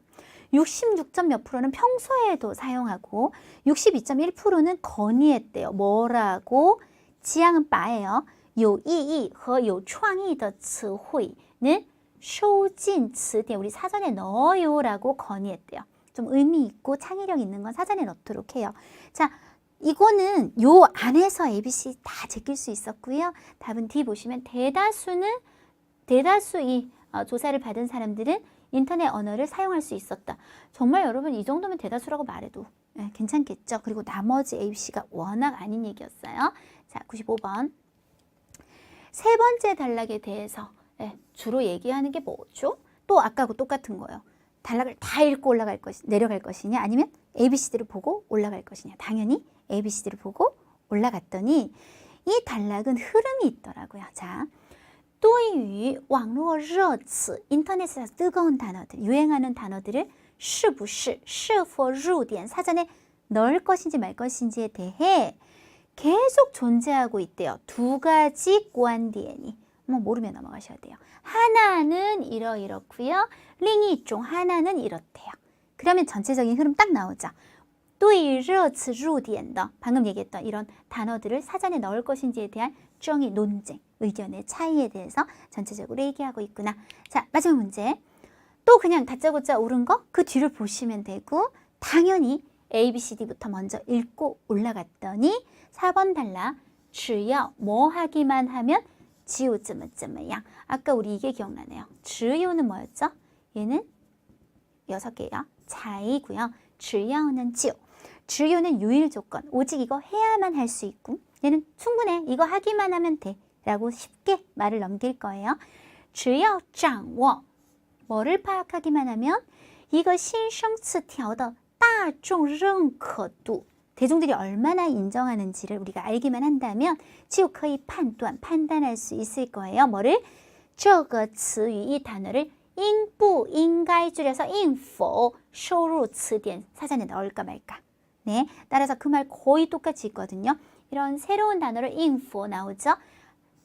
66점 몇 프로는 평소에도 사용하고 62.1%는 건의했대요. 뭐라고? 지향은 바예요. 有意义和有创意的词汇는 收进词典 우리 사전에 넣어요라고 건의했대요. 좀 의미 있고 창의력 있는 건 사전에 넣도록 해요. 자, 이거는 요 안에서 ABC 다 제낄 수 있었고요. 답은 D 보시면 대다수 이 조사를 받은 사람들은 인터넷 언어를 사용할 수 있었다. 정말 여러분 이 정도면 대다수라고 말해도 괜찮겠죠. 그리고 나머지 ABC가 워낙 아닌 얘기였어요. 자, 95번. 세 번째 단락에 대해서 주로 얘기하는 게 뭐죠? 또 아까하고 똑같은 거예요. 단락을 다 읽고 내려갈 것이냐 아니면 ABCD를 보고 올라갈 것이냐. 당연히 ABCD를 보고 올라갔더니 이 단락은 흐름이 있더라고요. 자, 对于网络热词 인터넷에서 뜨거운 단어들, 유행하는 단어들을 是不是是否入点 사전에 넣을 것인지 말 것인지에 대해 계속 존재하고 있대요. 두 가지 관디엔이. 뭐 모르면 넘어가셔야 돼요. 하나는 이렇고요. 링이종 하나는 이렇대요. 그러면 전체적인 흐름 딱 나오죠. 对于热词入点的 방금 얘기했던 이런 단어들을 사전에 넣을 것인지에 대한 정의, 논쟁, 의견의 차이에 대해서 전체적으로 얘기하고 있구나. 자, 마지막 문제. 또 그냥 다짜고짜 옳은 거 그 뒤를 보시면 되고 당연히 A, B, C, D부터 먼저 읽고 올라갔더니 4번 달라 只要뭐 하기만 하면 只有怎么怎么样 아까 우리 이게 기억나네요. 只有는 뭐였죠? 얘는 6개예요. 자이고요. 只要는 就 只有는 유일 조건. 오직 이거 해야만 할 수 있고 얘는 충분해. 이거 하기만 하면 돼. 라고 쉽게 말을 넘길 거예요. 只要掌握 뭐를 파악하기만 하면 이거 新生词条的大众认可度 대중들이 얼마나 인정하는지를 우리가 알기만 한다면 就可以判断 판단할 수 있을 거예요. 뭐를? 这个词语 이 단어를 应不应该 줄여서 应否收入词典 사전에 넣을까 말까. 네, 따라서 그 말 거의 똑같이 있거든요. 이런 새로운 단어를 应否 나오죠.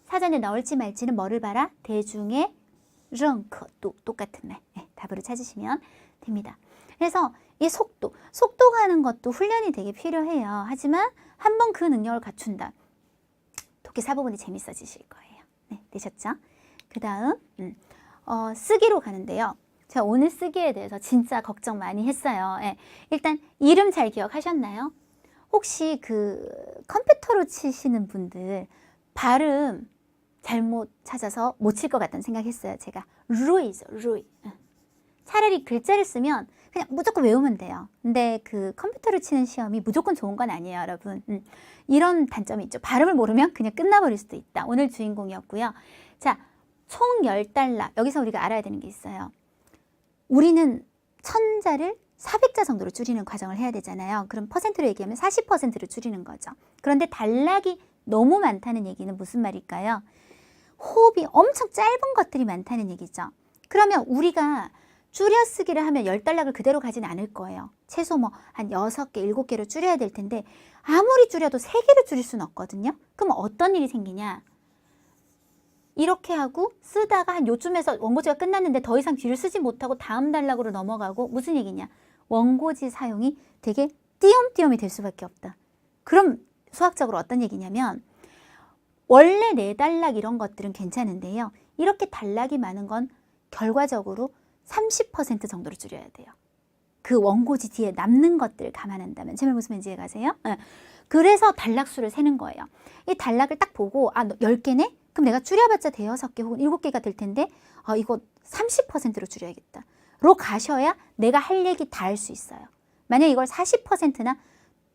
사전에 넣을지 말지는 뭐를 봐라? 대중의 认可도 똑같은 말. 네, 답으로 찾으시면 됩니다. 그래서 이 속도 가는 것도 훈련이 되게 필요해요. 하지만 한번 그 능력을 갖춘다. 독해 4부분이 재밌어지실 거예요. 네, 되셨죠? 그 다음 쓰기로 가는데요. 제가 오늘 쓰기에 대해서 진짜 걱정 많이 했어요. 예, 일단 이름 잘 기억하셨나요? 혹시 그 컴퓨터로 치시는 분들 발음 잘못 찾아서 못 칠 것 같다는 생각했어요. 제가 루이죠, 루이. 차라리 글자를 쓰면 그냥 무조건 외우면 돼요. 근데 그 컴퓨터로 치는 시험이 무조건 좋은 건 아니에요, 여러분. 이런 단점이 있죠. 발음을 모르면 그냥 끝나버릴 수도 있다. 오늘 주인공이었고요. 자, 총 10달러. 여기서 우리가 알아야 되는 게 있어요. 우리는 1000자를 400자 정도로 줄이는 과정을 해야 되잖아요. 그럼 퍼센트로 얘기하면 40%로 줄이는 거죠. 그런데 단락이 너무 많다는 얘기는 무슨 말일까요? 호흡이 엄청 짧은 것들이 많다는 얘기죠. 그러면 우리가 줄여 쓰기를 하면 10단락을 그대로 가진 않을 거예요. 최소 뭐 한 6개, 7개로 줄여야 될 텐데 아무리 줄여도 3개를 줄일 수는 없거든요. 그럼 어떤 일이 생기냐? 이렇게 하고 쓰다가 한 요쯤에서 원고지가 끝났는데 더 이상 뒤를 쓰지 못하고 다음 단락으로 넘어가고 무슨 얘기냐? 원고지 사용이 되게 띄엄띄엄이 될 수밖에 없다. 그럼 수학적으로 어떤 얘기냐면 원래 4단락 이런 것들은 괜찮은데요. 이렇게 단락이 많은 건 결과적으로 30% 정도로 줄여야 돼요. 그 원고지 뒤에 남는 것들을 감안한다면. 제 말 무슨 말인지 이해가세요? 네. 그래서 단락 수를 세는 거예요. 이 단락을 딱 보고 10개네? 그럼 내가 줄여봤자 대여섯 개 혹은 7개가 될 텐데 이거 30%로 줄여야겠다. 로 가셔야 내가 할 얘기 다 할 수 있어요. 만약 이걸 40%나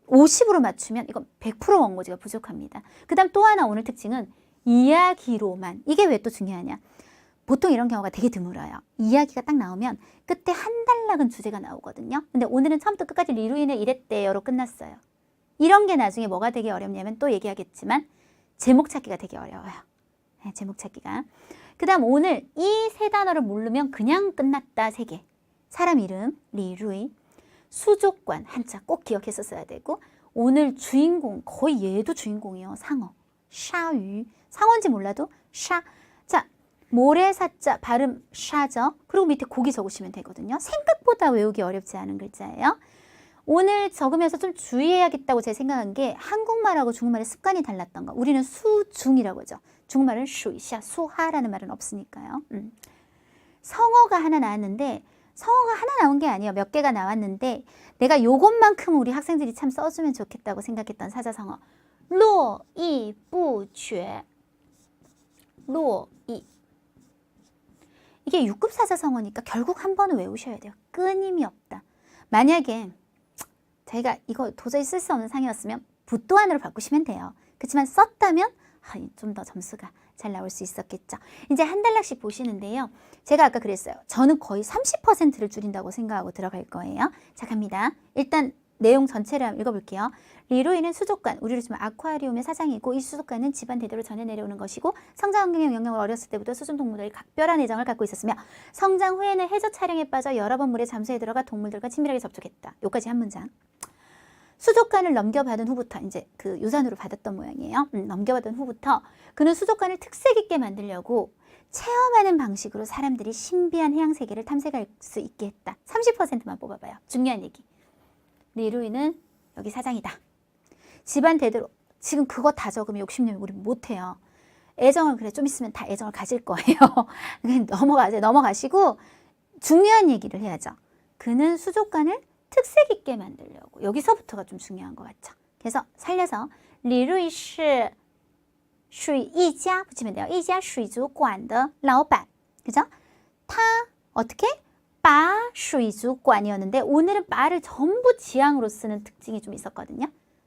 50으로 맞추면 이건 100% 원고지가 부족합니다. 그 다음 또 하나 오늘 특징은 이야기로만. 이게 왜 또 중요하냐. 보통 이런 경우가 되게 드물어요. 이야기가 딱 나오면 끝에 한 단락은 주제가 나오거든요. 근데 오늘은 처음부터 끝까지 리루인은 이랬대요로 끝났어요. 이런 게 나중에 뭐가 되게 어렵냐면 또 얘기하겠지만 제목 찾기가 되게 어려워요. 네, 제목 찾기가. 그 다음 오늘 이 3단어를 모르면 그냥 끝났다 3개. 사람 이름 리루이, 수족관 한자 꼭 기억해서 써야 되고 오늘 주인공 거의 얘도 주인공이에요. 상어, 샤유. 상어인지 몰라도 샤. 자, 모래사자 발음 샤죠. 그리고 밑에 고기 적으시면 되거든요. 생각보다 외우기 어렵지 않은 글자예요. 오늘 적으면서 좀 주의해야겠다고 제가 생각한 게 한국말하고 중국말의 습관이 달랐던 거. 우리는 수중이라고 하죠. 중국말은 슈이샤, 수하라는 말은 없으니까요. 성어가 하나 나왔는데 성어가 하나 나온 게 아니에요. 몇 개가 나왔는데 내가 요것만큼 우리 학생들이 참 써주면 좋겠다고 생각했던 사자성어. 로이 부죄. 로이. 이게 6급 사자성어니까 결국 한 번은 외우셔야 돼요. 끊임이 없다. 만약에 자기가 이거 도저히 쓸 수 없는 상이었으면 붓도안으로 바꾸시면 돼요. 그렇지만 썼다면 좀 더 점수가 잘 나올 수 있었겠죠. 이제 한 단락씩 보시는데요. 제가 아까 그랬어요. 저는 거의 30%를 줄인다고 생각하고 들어갈 거예요. 자, 갑니다. 일단 내용 전체를 한번 읽어볼게요. 리루이는 수족관, 우리로 치면 아쿠아리움의 사장이고 이 수족관은 집안 대대로 전해 내려오는 것이고 성장 환경의 영향을 어렸을 때부터 수중 동물들이 각별한 애정을 갖고 있었으며 성장 후에는 해저 촬영에 빠져 여러 번 물에 잠수해 들어가 동물들과 친밀하게 접촉했다. 여기까지 한 문장. 수족관을 넘겨받은 후부터 이제 그 유산으로 받았던 모양이에요. 넘겨받은 후부터 그는 수족관을 특색 있게 만들려고 체험하는 방식으로 사람들이 신비한 해양 세계를 탐색할 수 있게 했다. 30%만 뽑아봐요. 중요한 얘기. 리루이는 여기 사장이다. 집안 대대로 지금 그거 다 적으면 욕심내면 우리 못해요. 애정을 그래 좀 있으면 다 애정을 가질 거예요. 그냥 넘어가시고 중요한 얘기를 해야죠. 그는 수족관을 특색 있게 만들려고. 여기서부터가 좀 중요한 것 같죠. 그래서 살려서 리루이是属于一家 붙이면 돼요. 一家水族馆的老板. 그죠? 타 어떻게? 바水族馆이었는데 오늘은 바를 전부 지향으로 쓰는 특징이 좀 있었거든요.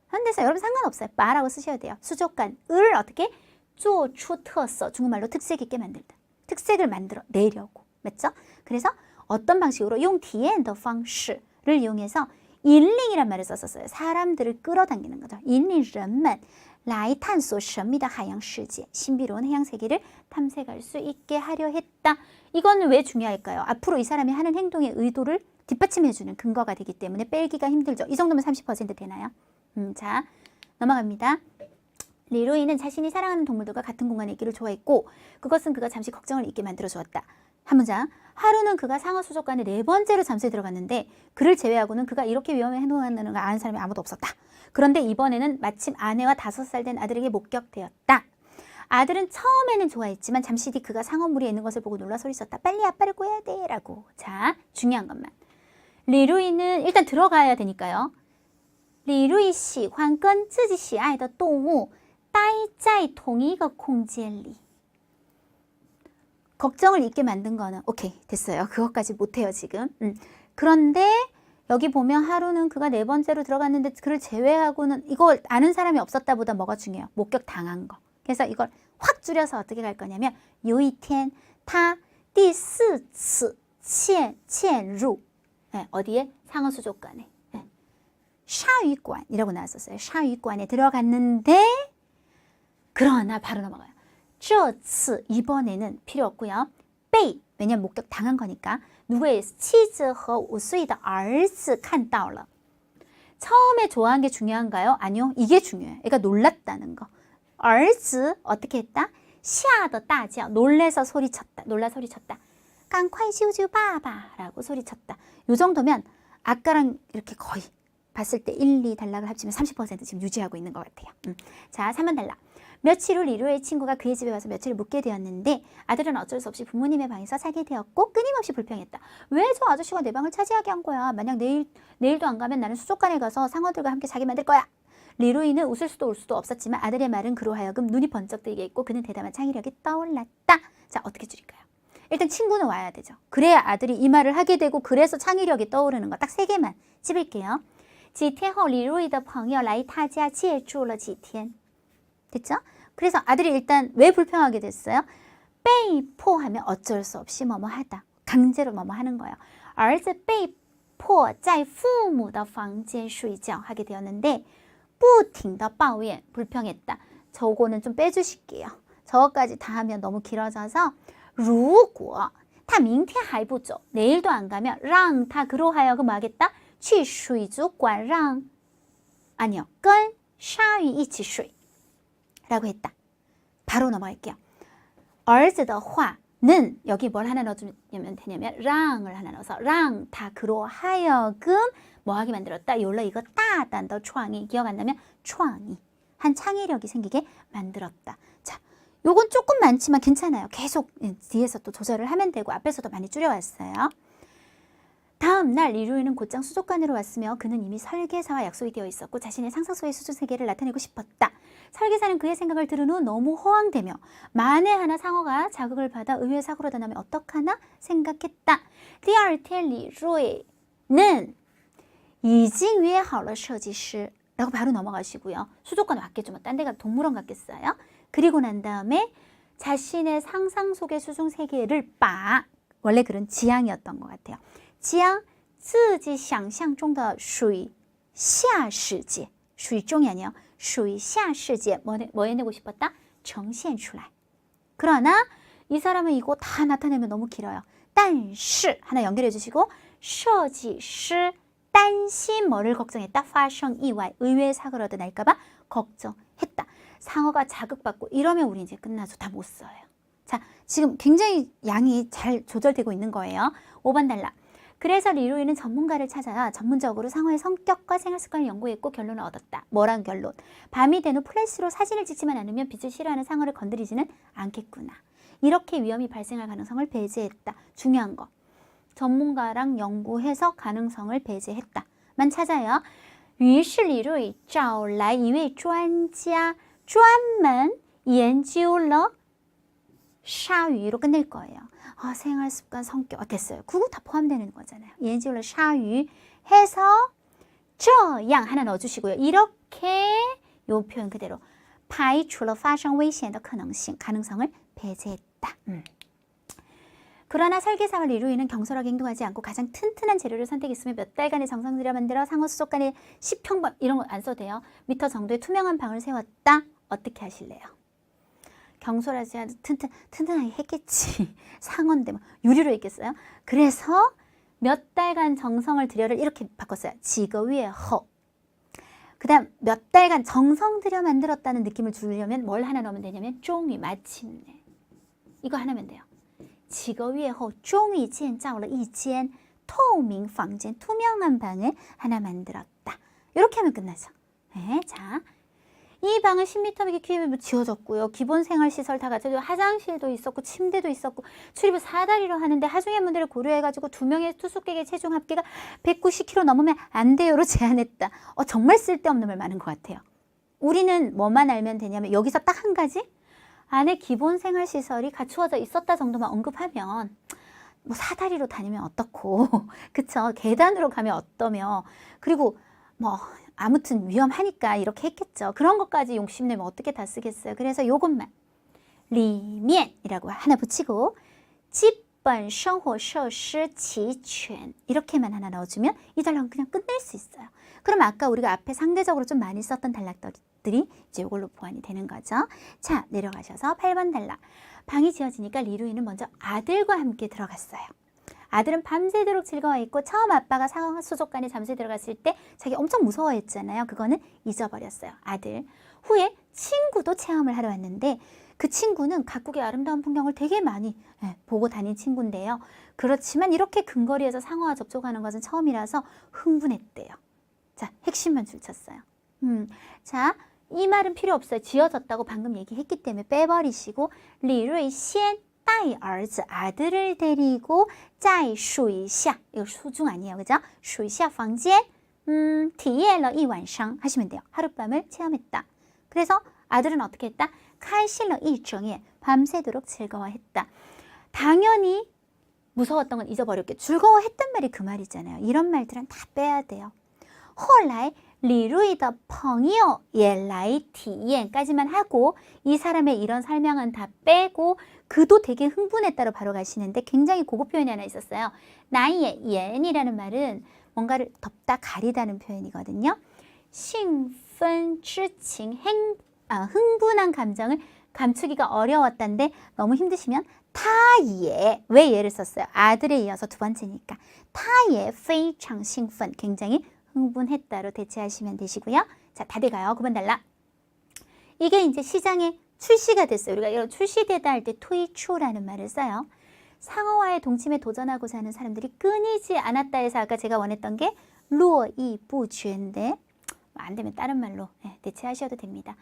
그런데서 여러분 상관없어요. 바라고 쓰셔야 돼요. 수족관을 어떻게? 做出特色. 중국말로 특색 있게 만들다. 특색을 만들어 내려고. 맞죠? 그래서 어떤 방식으로 용体验的方式를 이용해서 인링이란 말을 썼었어요. 사람들을 끌어당기는 거죠. 인링人们来探索神秘的海洋世界. 신비로운 해양 세계를 탐색할 수 있게 하려 했다. 이거는 왜 중요할까요? 앞으로 이 사람이 하는 행동의 의도를 뒷받침해주는 근거가 되기 때문에 빼기가 힘들죠. 이 정도면 30% 되나요? 자, 넘어갑니다. 리루이는 자신이 사랑하는 동물들과 같은 공간에 있기를 좋아했고 그것은 그가 잠시 걱정을 잊게 만들어 주었다. 한 문장. 하루는 그가 상어 수족관에 4번째로 잠수에 들어갔는데 그를 제외하고는 그가 이렇게 위험한 행동을 한다는 걸 아는 사람이 아무도 없었다. 그런데 이번에는 마침 아내와 5살 된 아들에게 목격되었다. 아들은 처음에는 좋아했지만 잠시 뒤 그가 상어물에 있는 것을 보고 놀라 소리쳤다. 빨리 아빠를 구해야 돼 라고. 자, 중요한 것만. 리루이는 일단 들어가야 되니까요. 리루이 喜欢跟自己喜爱的动物待在同一个空间里. 걱정을 잊게 만든 거는 오케이 됐어요. 그것까지 못해요 지금. 그런데 여기 보면 하루는 그가 4번째로 들어갔는데 그를 제외하고는 이걸 아는 사람이 없었다 보다 뭐가 중요해요? 목격 당한 거. 그래서 이걸 확 줄여서 어떻게 갈 거냐면 有一天他第4次潜入 어디에? 상어 수족관에. 샤유관이라고 나왔었어요. 샤유관에 들어갔는데 그러나 바로 넘어가요. 这次 이번에는 필요 없고요. 被 왜냐면 목격 당한 거니까 누구에 의해서 妻子和5岁的儿子看到了 처음에 좋아한 게 중요한가요? 아니요. 이게 중요해요. 애가 놀랐다는 거. 儿子 어떻게 했다? 吓得大叫 놀래서 소리쳤다. 놀라 소리쳤다. 赶快救救爸爸 라고 소리쳤다. 요 정도면 아까랑 이렇게 거의 봤을 때 1, 2 단락을 합치면 30% 지금 유지하고 있는 것 같아요. 자, 3번 단락. 며칠 후 리루의 친구가 그의 집에 와서 며칠을 묵게 되었는데 아들은 어쩔 수 없이 부모님의 방에서 살게 되었고 끊임없이 불평했다. 왜 저 아저씨가 내 방을 차지하게 한 거야? 만약 내일도 안 가면 나는 수족관에 가서 상어들과 함께 자게 만들 거야. 리루이는 웃을 수도 울 수도 없었지만 아들의 말은 그로 하여금 눈이 번쩍 뜨게 했고 그는 대담한 창의력이 떠올랐다. 자, 어떻게 줄일까요? 일단 친구는 와야 되죠. 그래야 아들이 이 말을 하게 되고 그래서 창의력이 떠오르는 거 딱 3개만 찝을게요. 几天后李如意的朋友来他家借住了几天 됐죠? 그래서 아들이 일단 왜 불평하게 됐어요? 被迫하면 어쩔 수 없이 뭐뭐 하다. 강제로 뭐뭐 하는 거예요. 儿子被迫在父母的房间睡觉 하게 되었는데 不停地抱怨 불평했다. 저거는 좀 빼주실게요. 저거까지 다 하면 너무 길어져서 如果他明天还不走 내일도 안 가면 让他 그로 하여금 뭐 하겠다? 去水族馆让 아니요. 跟鲨鱼一起睡 라고 했다. 바로 넘어갈게요. 儿子的话는 여기 뭘 하나 넣어주면 되냐면 让을 하나 넣어서 让他 그로 하여금 뭐 하게 만들었다. 요러 이거 따단더创意 기억 안 나면 创意 한 창의력이 생기게 만들었다. 자, 요건 조금 많지만 괜찮아요. 계속 뒤에서 또 조절을 하면 되고 앞에서도 많이 줄여왔어요. 다음 날 리루이는 곧장 수족관으로 왔으며 그는 이미 설계사와 약속이 되어 있었고 자신의 상상 속의 수중 세계를 나타내고 싶었다. 설계사는 그의 생각을 들은 후 너무 허황되며 만에 하나 상어가 자극을 받아 의외의 사고로 나면 어떡하나 생각했다. 第二天李瑞는 已经约好了设计师 라고 바로 넘어가시고요. 수족관 왔겠죠. 뭐 딴 데가 동물원 갔겠어요. 그리고 난 다음에 자신의 상상 속의 수중 세계를 빠 원래 글은 지향이었던 것 같아요. 将自己想象中的水下世界 水中이 아니에요. 水下世界 뭐 해내고 싶었다? 呈现出来. 그러나 이 사람은 이거 다 나타내면 너무 길어요. 但是 하나 연결해 주시고 设计师 担心 뭐를 걱정했다? 发生意外 의외의 사고가 날까 봐 걱정했다. 상어가 자극받고 이러면 우리 이제 끝나죠. 다 못 써요. 자, 지금 굉장히 양이 잘 조절되고 있는 거예요. 5번 단락. 그래서 리루이는 전문가를 찾아 전문적으로 상어의 성격과 생활 습관을 연구했고 결론을 얻었다. 뭐란 결론? 밤이 된 후 플래시로 사진을 찍지만 않으면 빛을 싫어하는 상어를 건드리지는 않겠구나. 이렇게 위험이 발생할 가능성을 배제했다. 중요한 거. 전문가랑 연구해서 가능성을 배제했다. 만 찾아요. 于是李瑞找来一位专家专门研究了鲨鱼로 끝낼 거예요. 생활 습관, 성격 됐어요. 그거 다 포함되는 거잖아요. 研究了鲨鱼 해서 这样 하나 넣어주시고요. 이렇게 요 표현 그대로 排除了发生危险的可能性 가능성을 배제했다. 그러나 설계사와 리루이는 경솔하게 행동하지 않고 가장 튼튼한 재료를 선택했으며 몇 달간의 정성 들여 만들어 상어 수족관에 10평방 이런 거 안 써도 돼요. 미터 정도의 투명한 방을 세웠다. 어떻게 하실래요? 경솔하지 않아도 튼튼하게 했겠지. 상어인데 뭐 유리로 했겠어요? 그래서 몇 달간 정성을 들여를 이렇게 바꿨어요. 几个月后 그 다음 몇 달간 정성 들여 만들었다는 느낌을 주려면 뭘 하나 넣으면 되냐면 终于 마침내 이거 하나면 돼요. 几个月后终于建造了一间透明房间 투명한 방을 하나 만들었다. 이렇게 하면 끝나죠. 네, 자. 이 방은 10m 깊이 지어졌고요. 기본 생활시설 다 갖춰져 화장실도 있었고 침대도 있었고 출입을 4다리로 하는데 하중의 문제를 고려해가지고 2명의 투숙객의 체중 합계가 190kg 넘으면 안 돼요로 제한했다. 정말 쓸데없는 말 많은 것 같아요. 우리는 뭐만 알면 되냐면 여기서 딱 한 가지 안에 기본 생활시설이 갖추어져 있었다 정도만 언급하면 뭐 4다리로 다니면 어떻고 그쵸? 계단으로 가면 어떠며 그리고 뭐 아무튼 위험하니까 이렇게 했겠죠. 그런 것까지 욕심내면 어떻게 다 쓰겠어요. 그래서 요것만 里面이라고 하나 붙이고 基本生活设施齐全 이렇게만 하나 넣어주면 이 단락은 그냥 끝낼 수 있어요. 그럼 아까 우리가 앞에 상대적으로 좀 많이 썼던 단락들이 이제 이걸로 보완이 되는 거죠. 자, 내려가셔서 8번 단락. 방이 지어지니까 리루이는 먼저 아들과 함께 들어갔어요. 아들은 밤새도록 즐거워했고 처음 아빠가 상어 수족관에 잠수에 들어갔을 때 자기 엄청 무서워했잖아요. 그거는 잊어버렸어요. 아들. 후에 친구도 체험을 하러 왔는데 그 친구는 각국의 아름다운 풍경을 되게 많이 보고 다닌 친구인데요. 그렇지만 이렇게 근거리에서 상어와 접촉하는 것은 처음이라서 흥분했대요. 자, 핵심만 줄쳤어요. 자, 이 말은 필요 없어요. 지어졌다고 방금 얘기했기 때문에 빼버리시고 리루이先带儿子 아들을 데리고 在水下 이거 수중 아니에요. 그죠? 水下房间体验了一晚上 하시면 돼요. 하룻밤을 체험했다. 그래서 아들은 어떻게 했다? 开心了一整夜 밤새도록 즐거워했다. 당연히 무서웠던 건 잊어버렸게 즐거워했단 말이 그 말이잖아요. 이런 말들은 다 빼야 돼요. 后来李瑞的朋友也来体验까지만 하고 이 사람의 이런 설명은 다 빼고 그도 되게 흥분했다로 바로 가시는데 굉장히 고급 표현이 하나 있었어요. 나의 옌이라는 말은 뭔가를 덮다 가리다는 표현이거든요. 兴奋之情 흥분한 감정을 감추기가 어려웠다는데 너무 힘드시면 타예 왜 예를 썼어요? 아들에 이어서 두 번째니까 타예 非常兴奋 굉장히 흥분했다로 대체하시면 되시고요. 자, 다 돼가요. 9번 달라. 이게 이제 시장에 출시가 됐어요. 우리가 이런 출시되다 할 때 투이추라는 말을 써요. 상어와의 동침에 도전하고자 하는 사람들이 끊이지 않았다 해서 아까 제가 원했던 게 루어이부쥐인데 안 되면 다른 말로 대체하셔도 됩니다.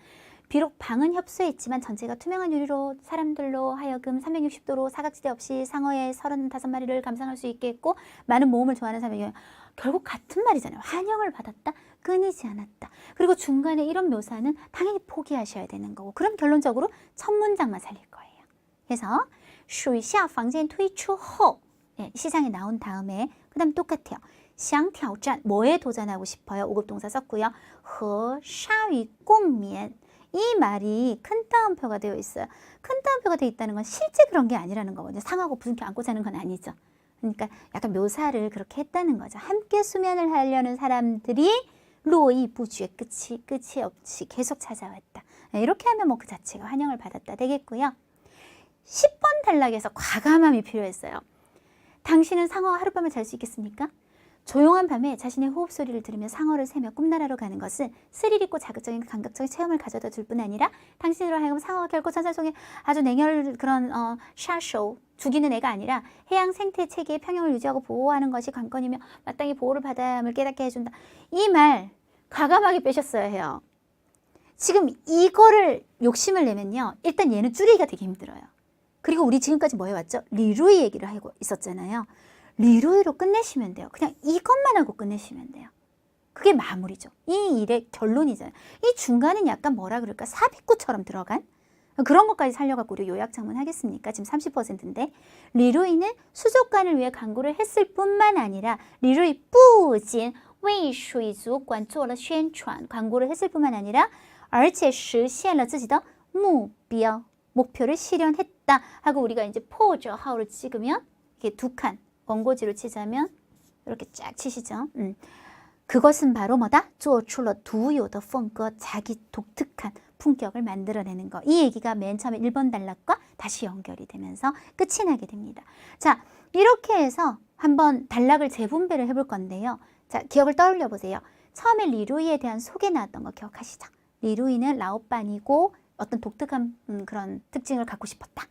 비록 방은 협소했지만 전체가 투명한 유리로 사람들로 하여금 360도로 사각지대 없이 상어의 35마리를 감상할 수 있게 했고 많은 모험을 좋아하는 사람에게 결국 같은 말이잖아요. 환영을 받았다, 끊이지 않았다. 그리고 중간에 이런 묘사는 당연히 포기하셔야 되는 거고 그럼 결론적으로 첫 문장만 살릴 거예요. 그래서 水下房间推出后 시장에 나온 다음에 그 다음 똑같아요. 想挑战 뭐에 도전하고 싶어요? 5급 동사 썼고요. 和鲨鱼共眠 이 말이 큰 따옴표가 되어 있어요. 큰 따옴표가 되어 있다는 건 실제 그런 게 아니라는 거거든요. 상하고 부둥켜 안고 자는 건 아니죠. 그러니까 약간 묘사를 그렇게 했다는 거죠. 함께 수면을 하려는 사람들이 루어이부쥐의 끝이 없이 계속 찾아왔다. 이렇게 하면 뭐 그 자체가 환영을 받았다 되겠고요. 10번 단락에서 과감함이 필요했어요. 당신은 상어와 하룻밤을 잘 수 있겠습니까? 조용한 밤에 자신의 호흡 소리를 들으며 상어를 새며 꿈나라로 가는 것은 스릴 있고 자극적인 감각적인 체험을 가져다 줄 뿐 아니라 당신으로 하여금 상어가 결코 전설 속에 아주 냉혈 그런 샤쇼 죽이는 애가 아니라 해양 생태 체계의 평형을 유지하고 보호하는 것이 관건이며 마땅히 보호를 받아야 함을 깨닫게 해준다. 이 말 과감하게 빼셨어야 해요. 지금 이거를 욕심을 내면요. 일단 얘는 줄이기가 되게 힘들어요. 그리고 우리 지금까지 뭐 해왔죠? 리루이 얘기를 하고 있었잖아요. 리루이로 끝내시면 돼요. 그냥 이것만 하고 끝내시면 돼요. 그게 마무리죠. 이 일의 결론이잖아요. 이 중간은 약간 뭐라 그럴까? 삽입구처럼 들어간 그런 것까지 살려갖고 우리 요약장문 하겠습니까? 지금 30%인데 리루이는 수족관을 위해 광고를 했을 뿐만 아니라 리루이 不仅为水族馆做了宣传 광고를 했을 뿐만 아니라 而且实现了自己的目标 목표를 실현했다 하고 우리가 이제 포저 하우를 찍으면 이게 두 칸 원고지로 치자면 이렇게 쫙 치시죠. 그것은 바로 뭐다? 做出了独有的风格 자기 독특한 품격을 만들어내는 거. 이 얘기가 맨 처음에 1번 단락과 다시 연결이 되면서 끝이 나게 됩니다. 자, 이렇게 해서 한번 단락을 재분배를 해볼 건데요. 자, 기억을 떠올려 보세요. 처음에 리루이에 대한 소개 나왔던 거 기억하시죠? 리루이는 라오빤이고 어떤 독특한 그런 특징을 갖고 싶었다.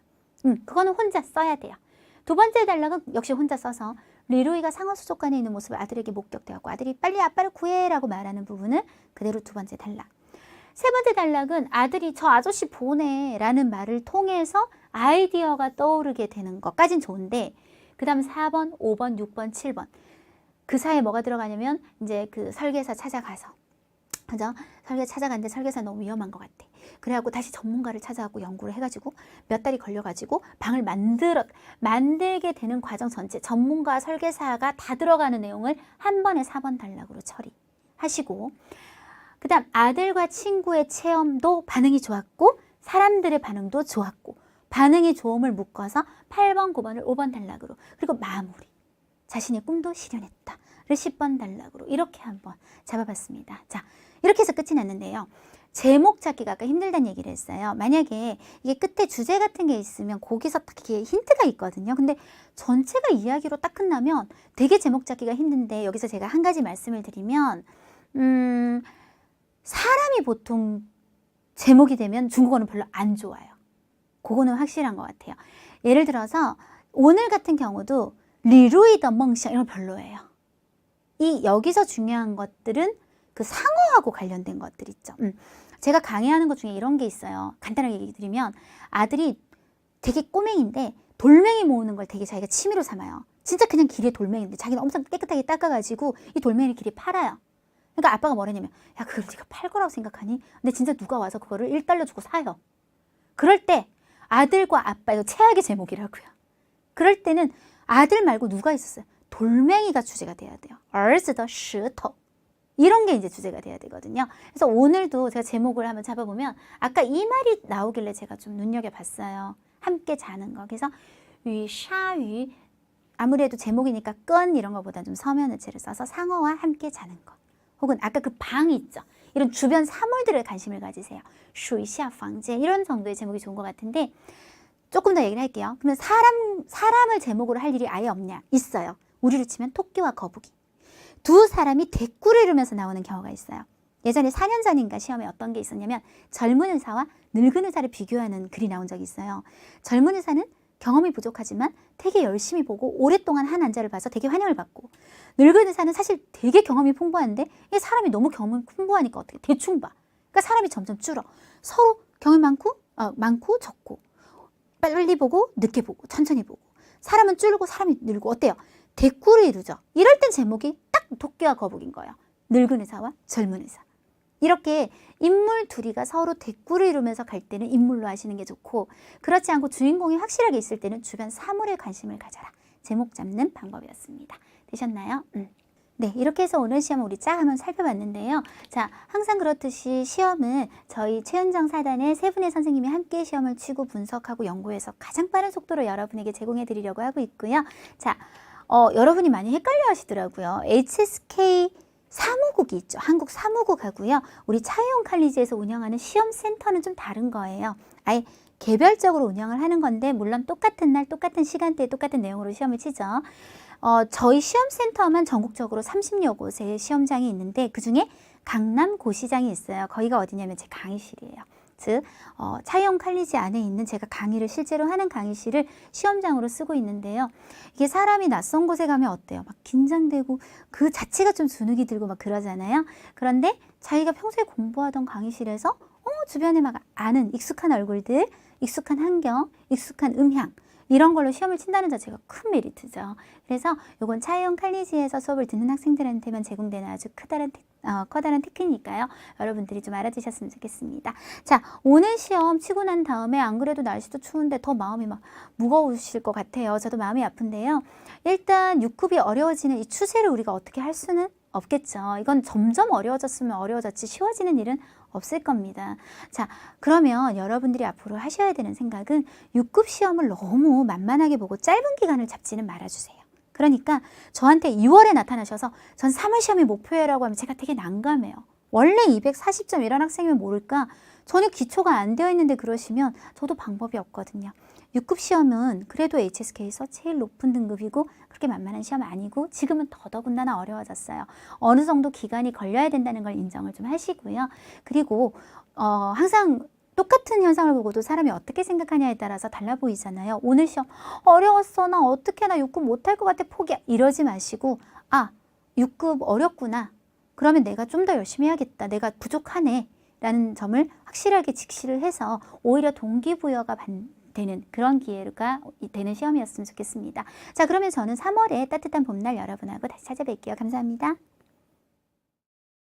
그거는 혼자 써야 돼요. 두 번째 단락은 역시 혼자 써서 리루이가 상어 수족관에 있는 모습을 아들에게 목격되었고 아들이 빨리 아빠를 구해라고 말하는 부분은 그대로 두 번째 단락. 세 번째 단락은 아들이 저 아저씨 보내 라는 말을 통해서 아이디어가 떠오르게 되는 것까진 좋은데 그 다음 4번, 5번, 6번, 7번 그 사이에 뭐가 들어가냐면 이제 그 설계사 찾아가서 그죠? 설계사 찾아갔는데 설계사 너무 위험한 것 같아. 그래갖고 다시 전문가를 찾아갖고 연구를 해가지고 몇 달이 걸려가지고 방을 만들게 되는 과정 전체 전문가 설계사가 다 들어가는 내용을 한 번에 4번 단락으로 처리하시고 그 다음 아들과 친구의 체험도 반응이 좋았고 사람들의 반응도 좋았고 반응이 좋음을 묶어서 8번, 9번을 5번 단락으로 그리고 마무리 자신의 꿈도 실현했다를 10번 단락으로 이렇게 한번 잡아봤습니다. 자, 이렇게 해서 끝이 났는데요. 제목 찾기가 아까 힘들다는 얘기를 했어요. 만약에 이게 끝에 주제 같은 게 있으면 거기서 딱 이렇게 힌트가 있거든요. 근데 전체가 이야기로 딱 끝나면 되게 제목 찾기가 힘든데 여기서 제가 한 가지 말씀을 드리면 사람이 보통 제목이 되면 중국어는 별로 안 좋아요. 그거는 확실한 것 같아요. 예를 들어서 오늘 같은 경우도 리루이더 멍샹 이런 거 별로예요. 이 여기서 중요한 것들은 그 상어하고 관련된 것들 있죠. 제가 강의하는 것 중에 이런 게 있어요. 간단하게 얘기 드리면 아들이 되게 꼬맹인데 돌멩이 모으는 걸 되게 자기가 취미로 삼아요. 진짜 그냥 길에 돌멩이인데 자기는 엄청 깨끗하게 닦아가지고 이 돌멩이를 길에 팔아요. 그러니까 아빠가 뭐라냐면 야 그걸 네가 팔 거라고 생각하니? 근데 진짜 누가 와서 그거를 1달러 주고 사요. 그럴 때 아들과 아빠 이거 최악의 제목이라고요. 그럴 때는 아들 말고 누가 있었어요? 돌멩이가 주제가 돼야 돼요. 儿子的石头 이런 게 이제 주제가 돼야 되거든요. 그래서 오늘도 제가 제목을 한번 잡아보면 아까 이 말이 나오길래 제가 좀 눈여겨봤어요. 함께 자는 거. 그래서 위, 샤위 아무래도 제목이니까 건 이런 거보다 좀 서면어체를 써서 상어와 함께 자는 거. 혹은 아까 그 방 있죠. 이런 주변 사물들에 관심을 가지세요. 水下 房间 이런 정도의 제목이 좋은 것 같은데 조금 더 얘기를 할게요. 그러면 사람을 제목으로 할 일이 아예 없냐? 있어요. 우리로 치면 토끼와 거북이. 두 사람이 대꾸를 이루면서 나오는 경우가 있어요. 예전에 4년 전인가 시험에 어떤 게 있었냐면 젊은 의사와 늙은 의사를 비교하는 글이 나온 적이 있어요. 젊은 의사는 경험이 부족하지만 되게 열심히 보고 오랫동안 한 환자를 봐서 되게 환영을 받고 늙은 의사는 사실 되게 경험이 풍부한데 이 사람이 너무 경험이 풍부하니까 어떻게 대충 봐. 그러니까 사람이 점점 줄어. 서로 경험이 많고 적고 빨리 보고 늦게 보고 천천히 보고 사람은 줄고 사람이 늘고 어때요? 대꾸를 이루죠. 이럴 땐 제목이 딱 토끼와 거북인 거예요. 늙은 의사와 젊은 의사. 이렇게 인물 둘이가 서로 대꾸를 이루면서 갈 때는 인물로 하시는 게 좋고 그렇지 않고 주인공이 확실하게 있을 때는 주변 사물에 관심을 가져라. 제목 잡는 방법이었습니다. 되셨나요? 네, 이렇게 해서 오늘 시험을 우리 쫙 한번 살펴봤는데요. 자, 항상 그렇듯이 시험은 저희 최은정 사단의 세 분의 선생님이 함께 시험을 치고 분석하고 연구해서 가장 빠른 속도로 여러분에게 제공해 드리려고 하고 있고요. 자, 여러분이 많이 헷갈려 하시더라고요. HSK 사무국이 있죠. 한국 사무국하고요. 우리 차이용 칼리지에서 운영하는 시험센터는 좀 다른 거예요. 아예 개별적으로 운영을 하는 건데 물론 똑같은 날, 똑같은 시간대에 똑같은 내용으로 시험을 치죠. 저희 시험센터만 전국적으로 30여 곳의 시험장이 있는데 그중에 강남 고시장이 있어요. 거기가 어디냐면 제 강의실이에요. 즉 차이용 칼리지 안에 있는 제가 강의를 실제로 하는 강의실을 시험장으로 쓰고 있는데요. 이게 사람이 낯선 곳에 가면 어때요? 막 긴장되고 그 자체가 좀 주눅이 들고 막 그러잖아요. 그런데 자기가 평소에 공부하던 강의실에서 주변에 막 아는 익숙한 얼굴들, 익숙한 환경, 익숙한 음향 이런 걸로 시험을 친다는 자체가 큰 메리트죠. 그래서 이건 차이용 칼리지에서 수업을 듣는 학생들한테만 제공되는 아주 커다란 특혜니까요. 여러분들이 좀 알아두셨으면 좋겠습니다. 자, 오늘 시험 치고 난 다음에 안 그래도 날씨도 추운데 더 마음이 막 무거우실 것 같아요. 저도 마음이 아픈데요. 일단 6급이 어려워지는 이 추세를 우리가 어떻게 할 수는 없겠죠. 이건 점점 어려워졌으면 어려워졌지 쉬워지는 일은 없을 겁니다. 자, 그러면 여러분들이 앞으로 하셔야 되는 생각은 6급 시험을 너무 만만하게 보고 짧은 기간을 잡지는 말아주세요. 그러니까 저한테 2월에 나타나셔서 전 3월 시험이 목표라고 하면 제가 되게 난감해요. 원래 240점 이런 학생이면 모를까? 전혀 기초가 안 되어 있는데 그러시면 저도 방법이 없거든요. 6급 시험은 그래도 HSK에서 제일 높은 등급이고 그렇게 만만한 시험 아니고 지금은 더더군다나 어려워졌어요. 어느 정도 기간이 걸려야 된다는 걸 인정을 좀 하시고요. 그리고 항상 똑같은 현상을 보고도 사람이 어떻게 생각하냐에 따라서 달라 보이잖아요. 오늘 시험 어려웠어. 나 어떻게 나 6급 못할 것 같아. 포기야. 이러지 마시고 6급 어렵구나. 그러면 내가 좀 더 열심히 해야겠다. 내가 부족하네. 라는 점을 확실하게 직시를 해서 오히려 동기부여가 되는 그런 기회가 되는 시험이었으면 좋겠습니다. 자, 그러면 저는 3월에 따뜻한 봄날 여러분하고 다시 찾아뵐게요. 감사합니다.